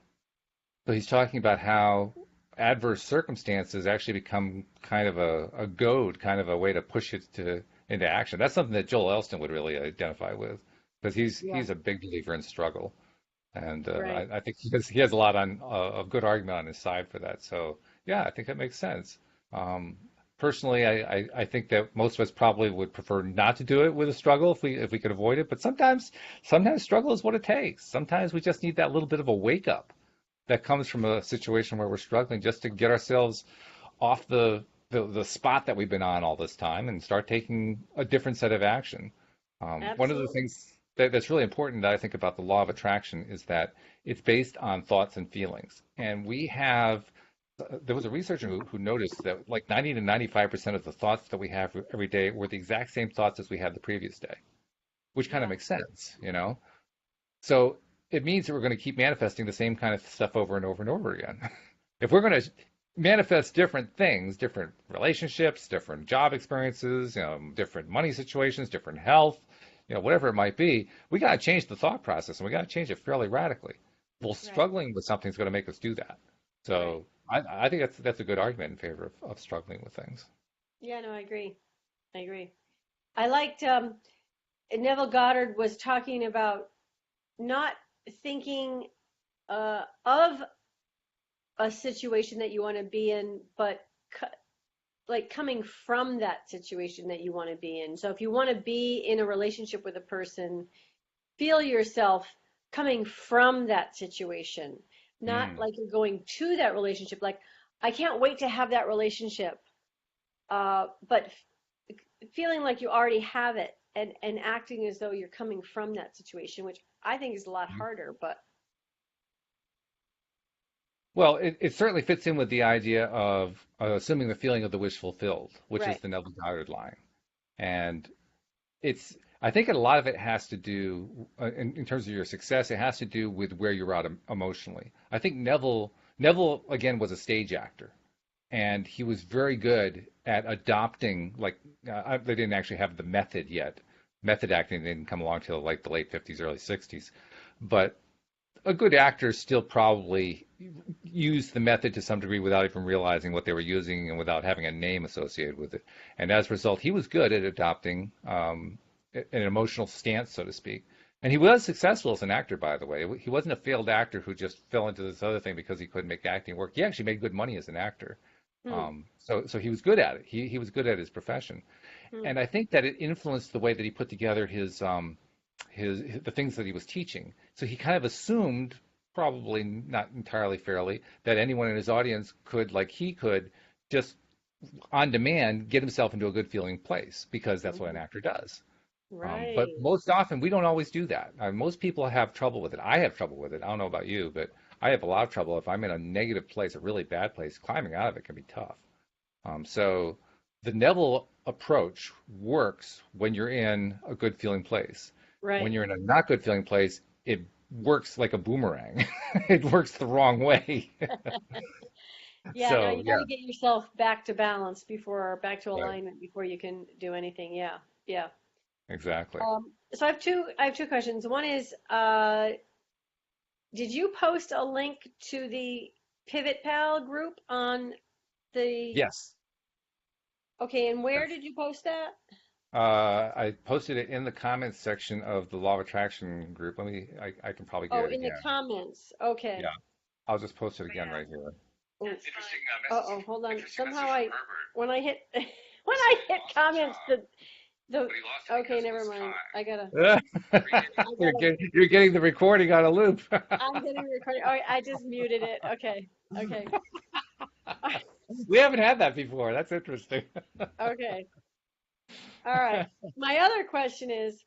So he's talking about how adverse circumstances actually become kind of a goad, kind of a way to push it into action. That's something that Joel Elston would really identify with because Yeah. he's a big believer in struggle, and Right. I think he has a lot of good argument on his side for that. So yeah, I think that makes sense. Um, Personally, I think that most of us probably would prefer not to do it with a struggle if we could avoid it. But sometimes struggle is what it takes. Sometimes we just need that little bit of a wake up that comes from a situation where we're struggling just to get ourselves off the spot that we've been on all this time and start taking a different set of action. One of the Absolutely. things that's really important that I think about the law of attraction is that it's based on thoughts and feelings. And there was a researcher who noticed that like 90 to 95% of the thoughts that we have every day were the exact same thoughts as we had the previous day, which kind of Yeah. makes sense, you know? So it means that we're going to keep manifesting the same kind of stuff over and over and over again. If we're going to manifest different things, different relationships, different job experiences, different money situations, different health, whatever it might be, we got to change the thought process and we got to change it fairly radically. Well, Right. struggling with something is going to make us do that. Right. So I think that's a good argument in favor of struggling with things. Yeah, no, I agree. I agree. I liked Neville Goddard was talking about not thinking of a situation that you want to be in, but like coming from that situation that you want to be in. So if you want to be in a relationship with a person, feel yourself coming from that situation, not Mm. like you're going to that relationship. Like, I can't wait to have that relationship, but feeling like you already have it and acting as though you're coming from that situation, which I think is a lot harder, but Well, it certainly fits in with the idea of assuming the feeling of the wish fulfilled, which is right. the Neville Goddard line. And I think a lot of it has to do, in terms of your success, it has to do with where you're at emotionally. I think Neville, again, was a stage actor, and he was very good at adopting, like, they didn't actually have the method yet. Method acting didn't come along till like the late 50s, early 60s. But a good actor still probably used the method to some degree without even realizing what they were using and without having a name associated with it. And as a result, he was good at adopting an emotional stance, so to speak. And he was successful as an actor, by the way. He wasn't a failed actor who just fell into this other thing because he couldn't make acting work. He actually made good money as an actor. Hmm. So he was good at it. He was good at his profession. Hmm. And I think that it influenced the way that he put together his the things that he was teaching. So he kind of assumed, probably not entirely fairly, that anyone in his audience could, like he could, just on demand get himself into a good feeling place because that's what an Hmm. actor does. But Right. most often we don't always do that. Most people have trouble with it. I have trouble with it. I don't know about you, but I have a lot of trouble if I'm in a negative place, a really bad place. Climbing out of it can be tough. So the Neville approach works when you're in a good feeling place. When Right. you're in a not good feeling place, it works like a boomerang. It works the wrong way. Yeah, no, So you got yeah, to get yourself back to balance before, back to right, alignment before you can do anything. Yeah. Yeah. exactly. So I have two questions. One is, did you post a link to the Pivot Pal group on the, Yes, okay, and where yes. did you post that? I posted it in the comments section of the Law of Attraction group. I can probably get Oh, it in the again. comments. Yeah, Okay. I'll just post it again right here. Oh, Interesting uh-oh, hold on. interesting Somehow message from Herbert. when I hit, when He I said he hit lost a comments, job, The okay, never mind. You're getting the recording on a loop. I'm getting recorded. Oh, I just muted it. Okay. Okay. We haven't had that before. That's interesting. Okay. All right. My other question is,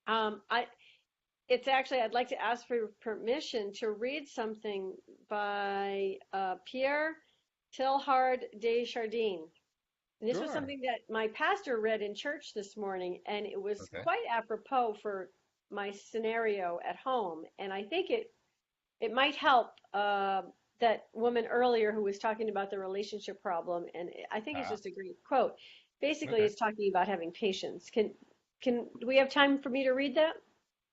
I it's actually I'd like to ask for permission to read something by Pierre Teilhard de Chardin. And this was Sure. something that my pastor read in church this morning, and it was Okay. quite apropos for my scenario at home. And I think it might help that woman earlier who was talking about the relationship problem. And I think it's Uh, just a great quote. Basically, okay. it's talking about having patience. Do we have time for me to read that?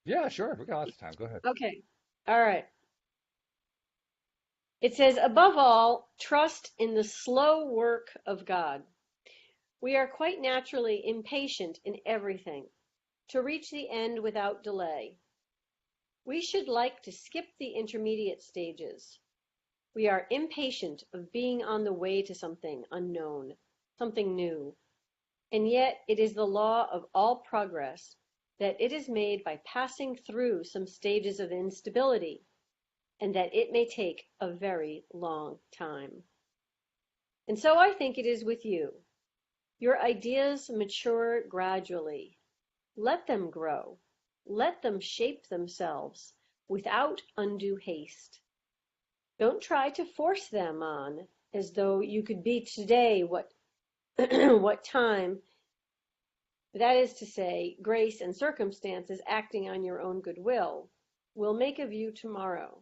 Yeah, sure. We got lots of time. Go ahead. Okay. All right. It says, above all, trust in the slow work of God. We are quite naturally impatient in everything, to reach the end without delay. We should like to skip the intermediate stages. We are impatient of being on the way to something unknown, something new. And yet it is the law of all progress that it is made by passing through some stages of instability, and that it may take a very long time. And so I think it is with you. Your ideas mature gradually. Let them grow. Let them shape themselves without undue haste. Don't try to force them on as though you could be today what what time, that is to say, grace and circumstances acting on your own goodwill, will make of you tomorrow.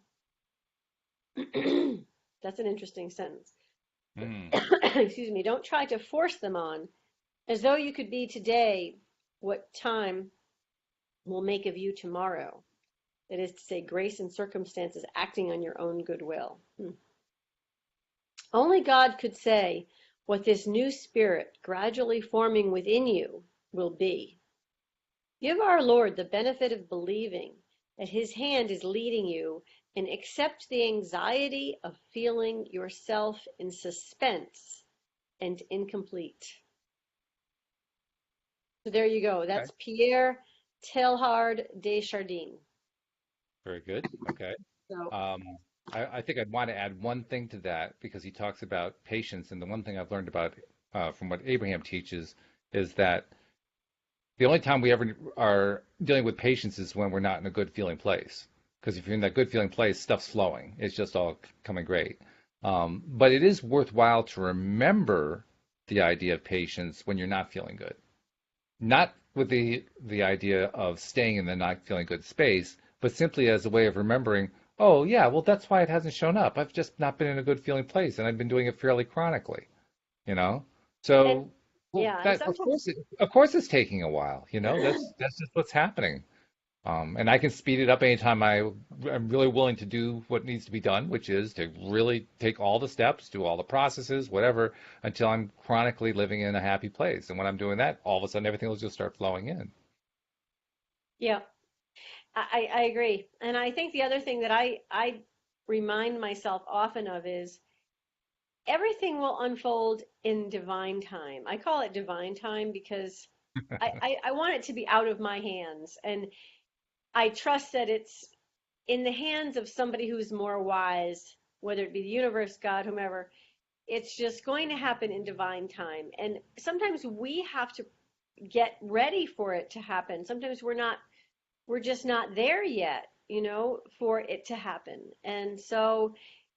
That's an interesting sentence. Hmm. Excuse me. Don't try to force them on as though you could be today what time will make of you tomorrow. That is to say, grace and circumstances acting on your own goodwill. Only God could say what this new spirit gradually forming within you will be. Give our Lord the benefit of believing that his hand is leading you, and accept the anxiety of feeling yourself in suspense and incomplete. So there you go. Okay. That's Pierre Teilhard de Chardin. Very good. Okay. So, Um, I think I'd want to add one thing to that because he talks about patience, and the one thing I've learned about from what Abraham teaches is that the only time we ever are dealing with patience is when we're not in a good feeling place. Because if you're in that good feeling place, stuff's flowing. It's just all coming great. But it is worthwhile to remember the idea of patience when you're not feeling good. Not with the idea of staying in the not feeling good space, but simply as a way of remembering, oh yeah, well that's why it hasn't shown up. I've just not been in a good feeling place, and I've been doing it fairly chronically, you know? and So, well, yeah, and that sometimes, of course it's taking a while, you know? That's just what's happening. And I can speed it up anytime I'm really willing to do what needs to be done, which is to really take all the steps, do all the processes, whatever, until I'm chronically living in a happy place. And when I'm doing that, all of a sudden everything will just start flowing in. yeah, I agree. And I think the other thing that I remind myself often of is everything will unfold in divine time. I call it divine time because I want it to be out of my hands. And I trust that it's in the hands of somebody who's more wise, whether it be the universe, God, whomever. It's just going to happen in divine time. And sometimes we have to get ready for it to happen. Sometimes we're just not there yet, for it to happen. And so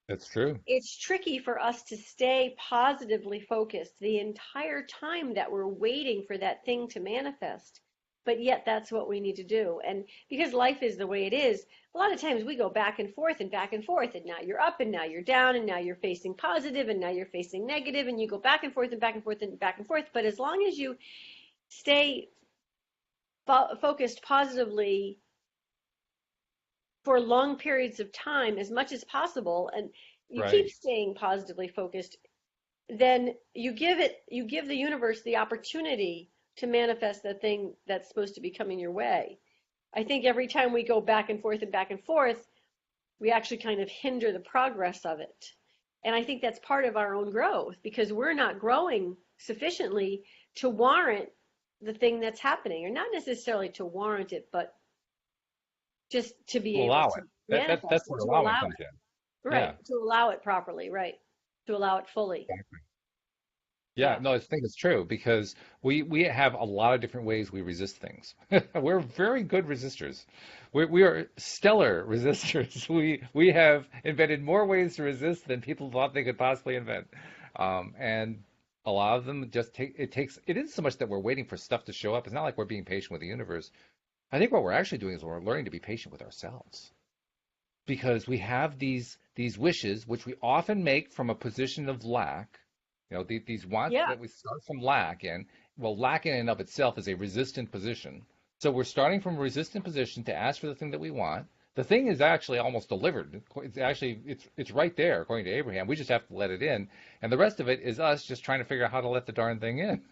That's true. it's tricky for us to stay positively focused the entire time that we're waiting for that thing to manifest. But yet that's what we need to do. And because life is the way it is, a lot of times we go back and forth and back and forth. And now you're up and now you're down and now you're facing positive and now you're facing negative and you go back and forth and back and forth and back and forth. But as long as you stay focused positively for long periods of time as much as possible and you keep Right. staying positively focused, then you give the universe the opportunity to manifest the thing that's supposed to be coming your way. I think every time we go back and forth and back and forth, we actually kind of hinder the progress of it. And I think that's part of our own growth because we're not growing sufficiently to warrant the thing that's happening, or not necessarily to warrant it, but just to be To able allow to it. That's manifest it, where to allowing allow comes it, in. right? Yeah. To allow it properly, right? To allow it fully. Yeah, Yeah. no, I think it's true because we have a lot of different ways we resist things. We're very good resistors. We are stellar resistors. We have invented more ways to resist than people thought they could possibly invent. And a lot of them just it isn't so much that we're waiting for stuff to show up. It's not like we're being patient with the universe. I think what we're actually doing is we're learning to be patient with ourselves because we have these wishes, which we often make from a position of lack. These wants Yeah. that we start from lack in. Well, lack in and of itself is a resistant position. So we're starting from a resistant position to ask for the thing that we want. The thing is actually almost delivered. It's right there, according to Abraham. We just have to let it in, and the rest of it is us just trying to figure out how to let the darn thing in,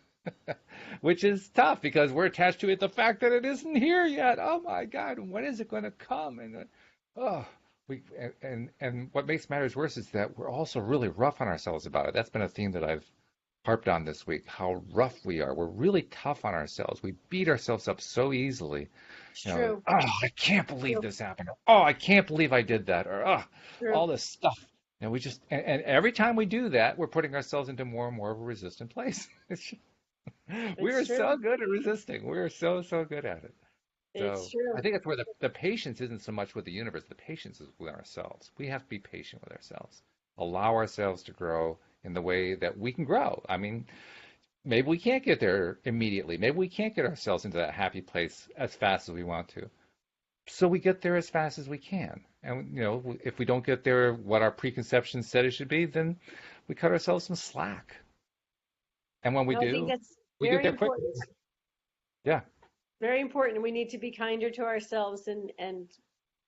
which is tough because we're attached to it. The fact that it isn't here yet. Oh my God, when is it going to come? And oh, we and what makes matters worse is that we're also really rough on ourselves about it. That's been a theme that I've harped on this week, how rough we are. We're really tough on ourselves. We beat ourselves up so easily. It's true. Oh, I can't believe True. this happened. Oh, I can't believe I did that. Or True. all this stuff. And we just and every time we do that, we're putting ourselves into more and more of a resistant place. We It's are true. so good at resisting. We are so good at it. It's So I true. think that's where the patience isn't so much with the universe. The patience is with ourselves. We have to be patient with ourselves. Allow ourselves to grow in the way that we can grow. I mean, maybe we can't get there immediately. Maybe we can't get ourselves into that happy place as fast as we want to. So we get there as fast as we can. And if we don't get there what our preconceptions said it should be, then we cut ourselves some slack. And when we No, I think do, that's we get very there quickly. important. Yeah. Very important. We need to be kinder to ourselves and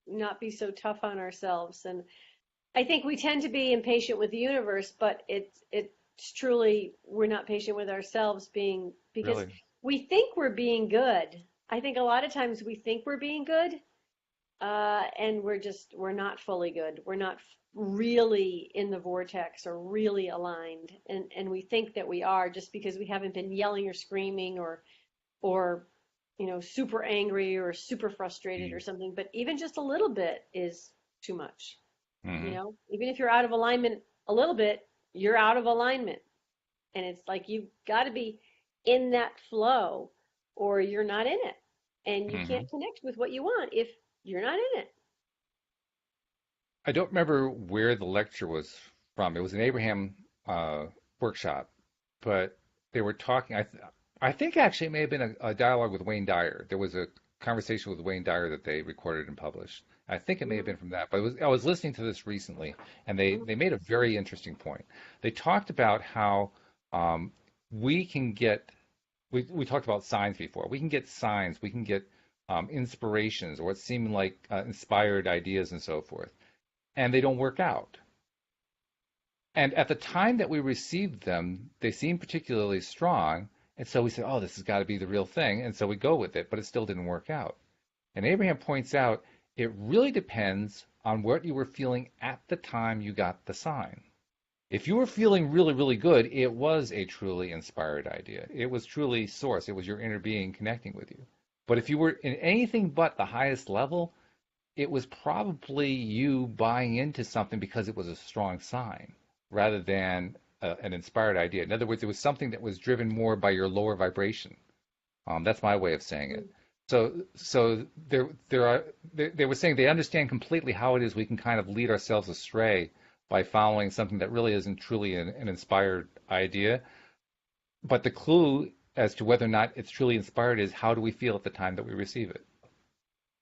not be so tough on ourselves. And I think we tend to be impatient with the universe, but it's truly we're not patient with ourselves being because Really. we think we're being good. I think a lot of times we think we're being good, and we're not fully good. We're not really in the vortex or really aligned, and we think that we are just because we haven't been yelling or screaming or super angry or super frustrated or something. But even just a little bit is too much. Mm-hmm. Even if you're out of alignment a little bit, you're out of alignment. And it's like you've got to be in that flow or you're not in it. And you Mm-hmm. can't connect with what you want if you're not in it. I don't remember where the lecture was from. It was an Abraham workshop, but they were talking. I think actually it may have been a dialogue with Wayne Dyer. There was a conversation with Wayne Dyer that they recorded and published. I think it may have Mm-hmm. been from that. But I was listening to this recently, and Mm-hmm. they made a very interesting point. They talked about how um, we can get. We talked about signs before. We can get signs. We can get inspirations or what seem like inspired ideas and so forth, and they don't work out. And at the time that we received them, they seemed particularly strong. And so we said, oh, this has got to be the real thing. And so we go with it, but it still didn't work out. And Abraham points out it really depends on what you were feeling at the time you got the sign. If you were feeling really, really good, it was a truly inspired idea. It was truly source. It was your inner being connecting with you. But if you were in anything but the highest level, it was probably you buying into something because it was a strong sign rather than an inspired idea. In other words, it was something that was driven more by your lower vibration. That's my way of saying it. So they were saying they understand completely how it is we can kind of lead ourselves astray by following something that really isn't truly an inspired idea. But the clue as to whether or not it's truly inspired is how do we feel at the time that we receive it.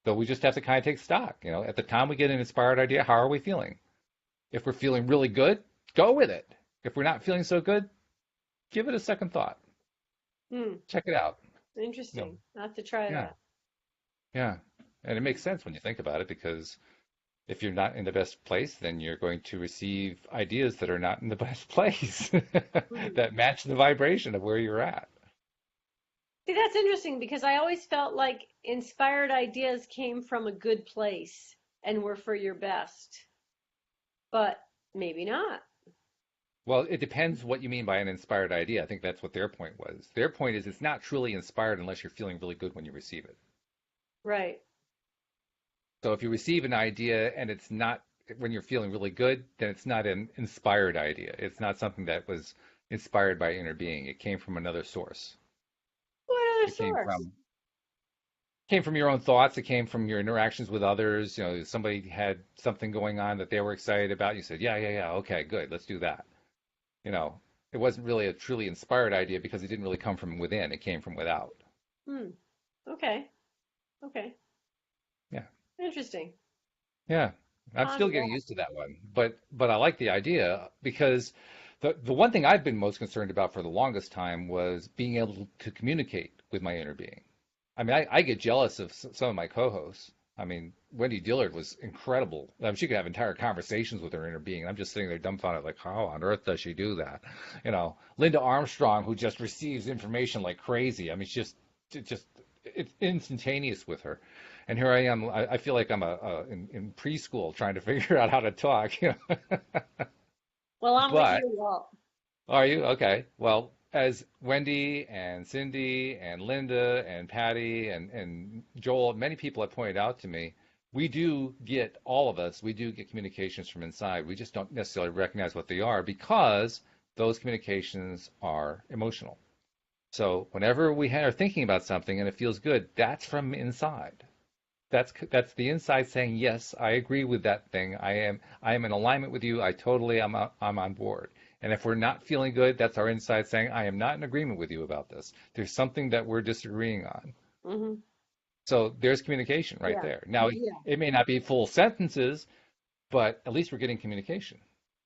So we just have to kind of take stock. At the time we get an inspired idea, how are we feeling? If we're feeling really good, go with it. If we're not feeling so good, give it a second thought. Hmm. Check it out. You know, Interesting. I'll have to try yeah, that. yeah. And it makes sense when you think about it because if you're not in the best place, then you're going to receive ideas that are not in the best place Hmm. that match the vibration of where you're at. See, that's interesting because I always felt like inspired ideas came from a good place and were for your best, but maybe not. Well, it depends what you mean by an inspired idea. I think that's what their point was. Their point is it's not truly inspired unless you're feeling really good when you receive it. Right. So if you receive an idea and it's not when you're feeling really good, then it's not an inspired idea. It's not something that was inspired by inner being. It came from another source. What other It came source? from your own thoughts. It came from your interactions with others. You know, somebody had something going on that they were excited about. You said, yeah, yeah, yeah, okay, good, let's do that. You know, it wasn't really a truly inspired idea because it didn't really come from within. It came from without. Hmm. Okay. Okay. Yeah. Interesting. Yeah, I'm still Ponder getting that. used to that one, but I like the idea because the one thing I've been most concerned about for the longest time was being able to communicate with my inner being. I mean, I get jealous of some of my co-hosts. I mean, Wendy Dillard was incredible. I mean, she could have entire conversations with her inner being. I'm just sitting there dumbfounded, like, how on earth does she do that? You know, Linda Armstrong, who just receives information like crazy. I mean, it's instantaneous with her. And here I am. I feel like I'm in preschool trying to figure out how to talk. You know? Well, I'm with But you, Walt. are you okay? Well, as Wendy and Cindy and Linda and Patty and Joel, many people have pointed out to me, we do get all of us. We do get communications from inside. We just don't necessarily recognize what they are because those communications are emotional. So whenever we are thinking about something and it feels good, that's from inside. That's the inside saying, yes, I agree with that thing. I am in alignment with you. I totally I'm on board. And if we're not feeling good, that's our inside saying, I am not in agreement with you about this. There's something that we're disagreeing on. Hmm. So there's communication right Yeah. there. Now, Yeah. it may not be full sentences, but at least we're getting communication.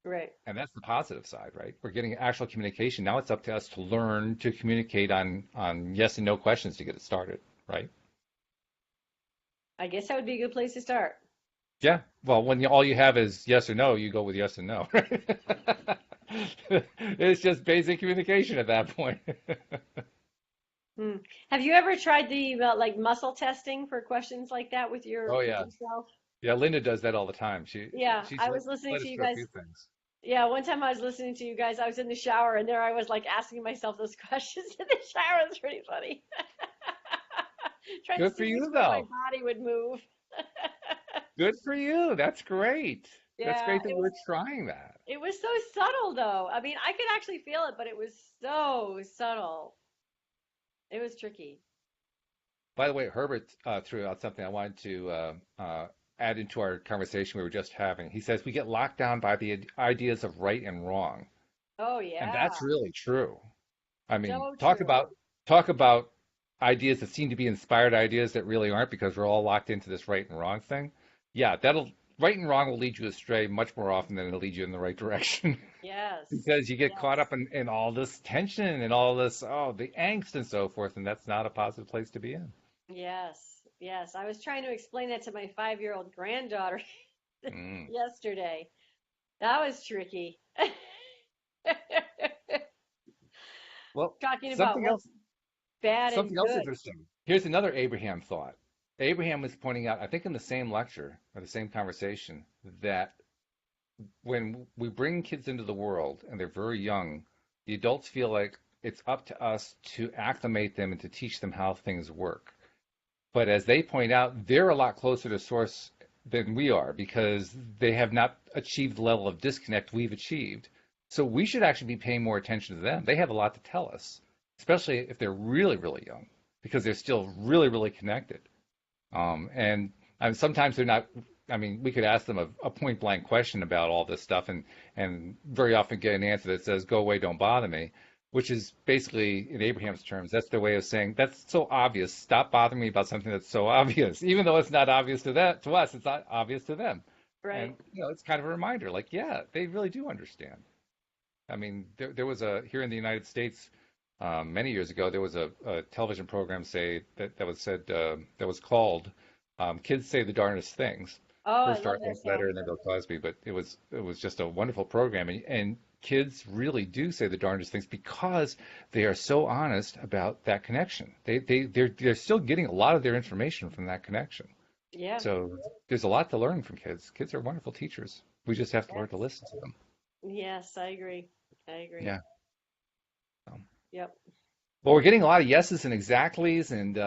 Right. And that's the positive side, right? We're getting actual communication. Now it's up to us to learn to communicate on yes and no questions to get it started, right? I guess that would be a good place to start. Yeah. Well, when all you have is yes or no, you go with yes and no. It's just basic communication at that point. Hmm. Have you ever tried the like muscle testing for questions like that Oh with yeah. yourself? Yeah, Linda does that all the time. Yeah, She's I was listening let to us you do a guys. few things. Yeah, one time I was listening to you guys. I was in the shower and there I was like asking myself those questions in the shower. It was pretty funny. Trying to Good see for which you way my though. body would move. Good for you. That's great. That's Yeah, great that it we're was trying that. it was so subtle though. I mean, I could actually feel it, but it was so subtle. It was tricky. By the way, Herbert threw out something I wanted to add into our conversation we were just having. He says we get locked down by the ideas of right and wrong, Oh and yeah, that's really true. I mean, so talk true. about talk about ideas that seem to be inspired ideas that really aren't because we're all locked into this right and wrong thing. Yeah, that'll right and wrong will lead you astray much more often than it'll lead you in the right direction Yes, because you get caught yes, up in all this tension and all this, oh, the angst and so forth, and that's not a positive place to be in. yes, yes. I was trying to explain that to my 5-year-old granddaughter Mm. yesterday. That was tricky. Well, Talking about something what's else bad and something else good. interesting. Here's another Abraham thought. Abraham was pointing out, I think in the same lecture or the same conversation, that when we bring kids into the world and they're very young, the adults feel like it's up to us to acclimate them and to teach them how things work. But as they point out, they're a lot closer to source than we are because they have not achieved the level of disconnect we've achieved. So we should actually be paying more attention to them. They have a lot to tell us, especially if they're really, really young, because they're still really, really connected. And sometimes they're not. I mean, we could ask them a point blank question about all this stuff, and very often get an answer that says, "Go away, don't bother me," which is basically, in Abraham's terms, that's their way of saying that's so obvious. Stop bothering me about something that's so obvious, even though it's not obvious to us. It's not obvious to them, Right. and it's kind of a reminder. Like, yeah, they really do understand. I mean, there was a here in the United States many years ago. There was a television program that was called "Kids Say the Darndest Things." Oh, I First love Art, that then show. Letter, and then Bill Cosby. But it was just a wonderful program, and kids really do say the darndest things because they are so honest about that connection. They're still getting a lot of their information from that connection. Yeah. So there's a lot to learn from kids. Kids are wonderful teachers. We just have to learn to Yes. listen to them. Yes, I agree. I agree. Yeah. Um, Yep. Well, we're getting a lot of yeses and exactlies, and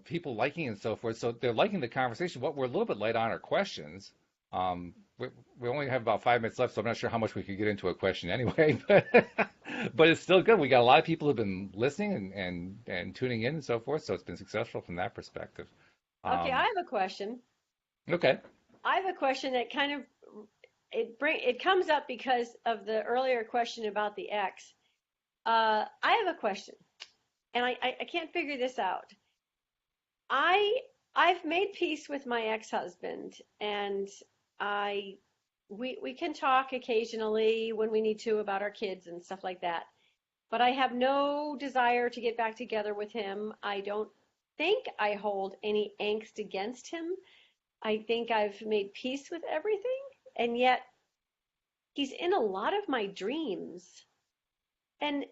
people liking and so forth. So they're liking the conversation. What we're a little bit late on our questions. Um, we only have about 5 minutes left, so I'm not sure how much we could get into a question anyway. But it's still good. We got a lot of people who've been listening and tuning in and so forth. So it's been successful from that perspective. Okay, I Um, have a question. okay. I have a question that kind of it comes up because of the earlier question about the ex. I have a question, and I can't figure this out. I I've made peace with my ex-husband, and I we can talk occasionally when we need to about our kids and stuff like that. But I have no desire to get back together with him. I don't think I hold any angst against him. I think I've made peace with everything, and yet he's in a lot of my dreams. And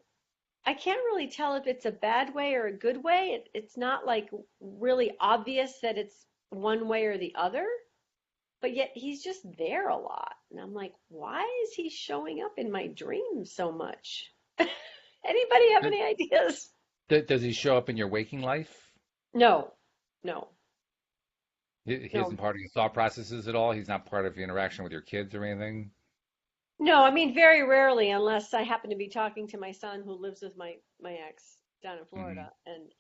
I can't really tell if it's a bad way or a good way. It's not like really obvious that it's one way or the other, but yet he's just there a lot. And I'm like, why is he showing up in my dreams so much? Anybody have Th- any ideas? Does he show up in your waking life? No, no, He no, isn't part of your thought processes at all. He's not part of your interaction with your kids or anything. no. I mean, very rarely, unless I happen to be talking to my son who lives with my ex down in Hmm. Florida, and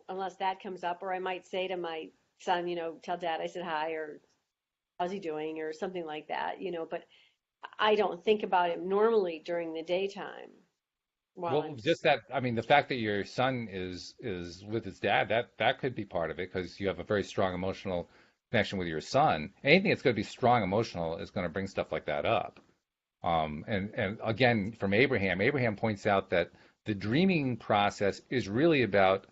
unless that comes up, or I might say to my son, tell dad I said hi, or how's he doing, or something like that. But I don't think about him normally during the daytime while Well, I'm. just that, I mean, the fact that your son is with his dad, that could be part of it because you have a very strong emotional connection with your son. Anything that's going to be strong emotional is going to bring stuff like that up. And again, from Abraham points out that the dreaming process is really about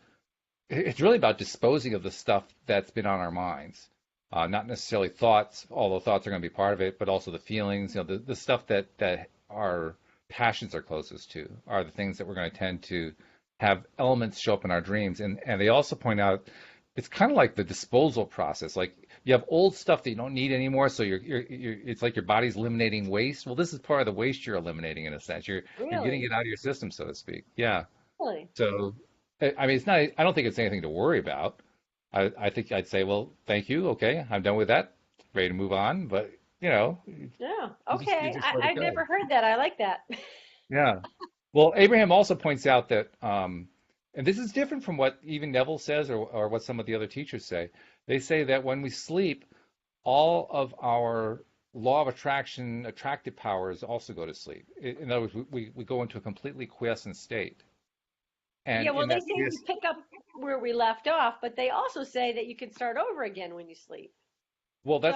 it's really about disposing of the stuff that's been on our minds. Not necessarily thoughts, although thoughts are going to be part of it, but also the feelings, the stuff that our passions are closest to are the things that we're going to tend to have elements show up in our dreams. And they also point out it's kind of like the disposal process. Like you have old stuff that you don't need anymore, so it's like your body's eliminating waste. Well, this is part of the waste you're eliminating in a sense. You're getting Really, it out of your system, so to speak. Yeah. really. So, I mean, it's not, I don't think it's anything to worry about. I think I'd say, well, thank you. Okay, I'm done with that. Ready to move on. But, Yeah. you Okay. just let it I've go. never heard that. I like that. Yeah. Well, Abraham also points out that, and this is different from what even Neville says or what some of the other teachers say. They say that when we sleep, all of our law of attraction, attractive powers also go to sleep. In other words, we go into a completely quiescent state. Yeah. And Well, in they that say we quiescent pick up where we left off, but they also say that you can start over again when you sleep. Well, So,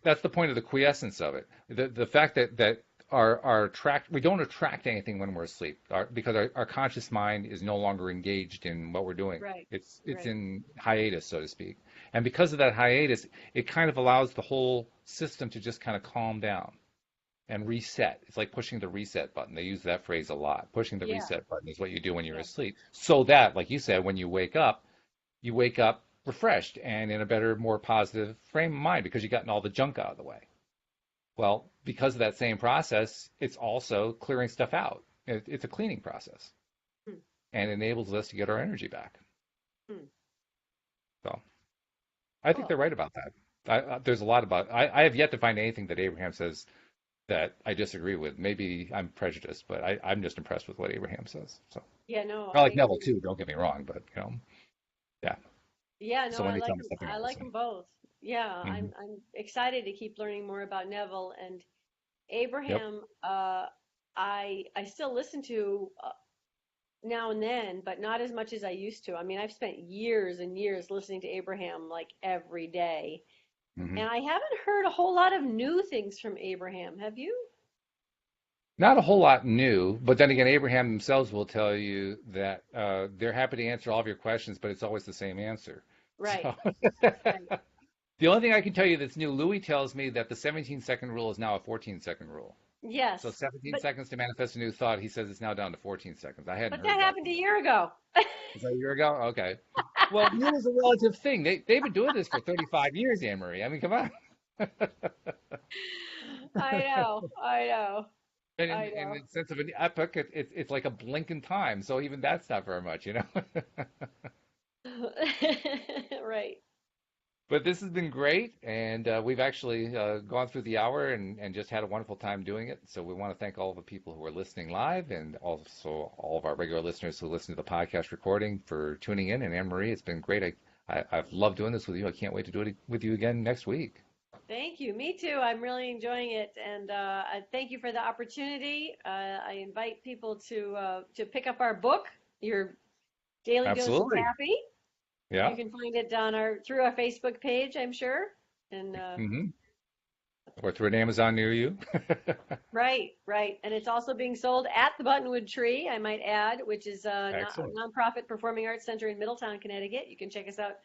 that's the point of the quiescence of it. The fact that our attract we don't attract anything when we're asleep because our conscious mind is no longer engaged in what we're doing. right, It's right. in hiatus, so to speak. And because of that hiatus, it kind of allows the whole system to just kind of calm down and reset. It's like pushing the reset button. They use that phrase a lot. Pushing the Yeah, reset button is what you do when you're yeah. asleep. So that, like you said, when you wake up refreshed and in a better, more positive frame of mind because you've gotten all the junk out of the way. Well, because of that same process, it's also clearing stuff out. It's a cleaning process Hmm, and enables us to get our energy back. hmm. So I think Cool. they're right about that. There's a lot about. I have yet to find anything that Abraham says that I disagree with. Maybe I'm prejudiced, but I'm just impressed with what Abraham says. So Yeah, no, I I like Neville agree. too. Don't get me wrong, but yeah. Yeah, no, So when I they tell like me them. something, I I'll like listen. them both. Yeah, Hmm. I'm excited to keep learning more about Neville and Yep. Abraham. I still listen to now and then, but not as much as I used to. I mean, I've spent years and years listening to Abraham like every day, Hmm. and I haven't heard a whole lot of new things from Abraham. Have you? Not a whole lot new, but then again, Abraham themselves will tell you that they're happy to answer all of your questions, but it's always the same answer. Right, So right. the only thing I can tell you that's new, Louis tells me that the 17-second rule is now a 14-second rule. So Yes, 17 but seconds to manifest a new thought. He says it's now down to 14 seconds. I hadn't but that heard that happened a before. year ago. Was that a year ago? Okay. Well, new is a relative thing. They've been doing this for 35 years, Anne-Marie. I mean, come on. I know, I know. And I in know. the sense of an epoch, it's like a blink in time. So even that's not very much, you know? Right. But this has been great, and we've actually gone through the hour and just had a wonderful time doing it. So we want to thank all the people who are listening live, and also all of our regular listeners who listen to the podcast recording for tuning in. And Anne-Marie, it's been great. I've loved doing this with you. I can't wait to do it with you again next week. Thank you. Me too. I'm really enjoying it, and I thank you for the opportunity. I invite people to pick up our book, Your Daily Dose of Absolutely. Happy. You Yeah. can find it on our through our Facebook page, I'm sure. And Hmm. Or through an Amazon near you. right, right, and it's also being sold at the Buttonwood Tree, I might add, which is a Excellent. nonprofit performing arts center in Middletown, Connecticut. You can check us out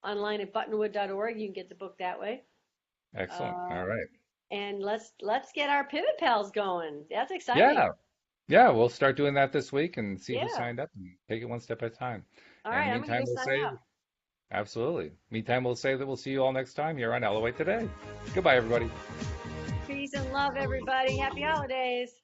online at buttonwood.org. You can get the book that way. Excellent. Uh, All right. and let's get our pivot pals going. That's exciting. Yeah. Yeah. We'll start doing that this week and see who Yeah. signed up and take it one step at a time. All And in right, the I'm gonna meantime, go we'll sign say up. absolutely. Meantime, we'll say that we'll see you all next time here on LOA Today. Goodbye, everybody. Peace and love, everybody. Happy holidays.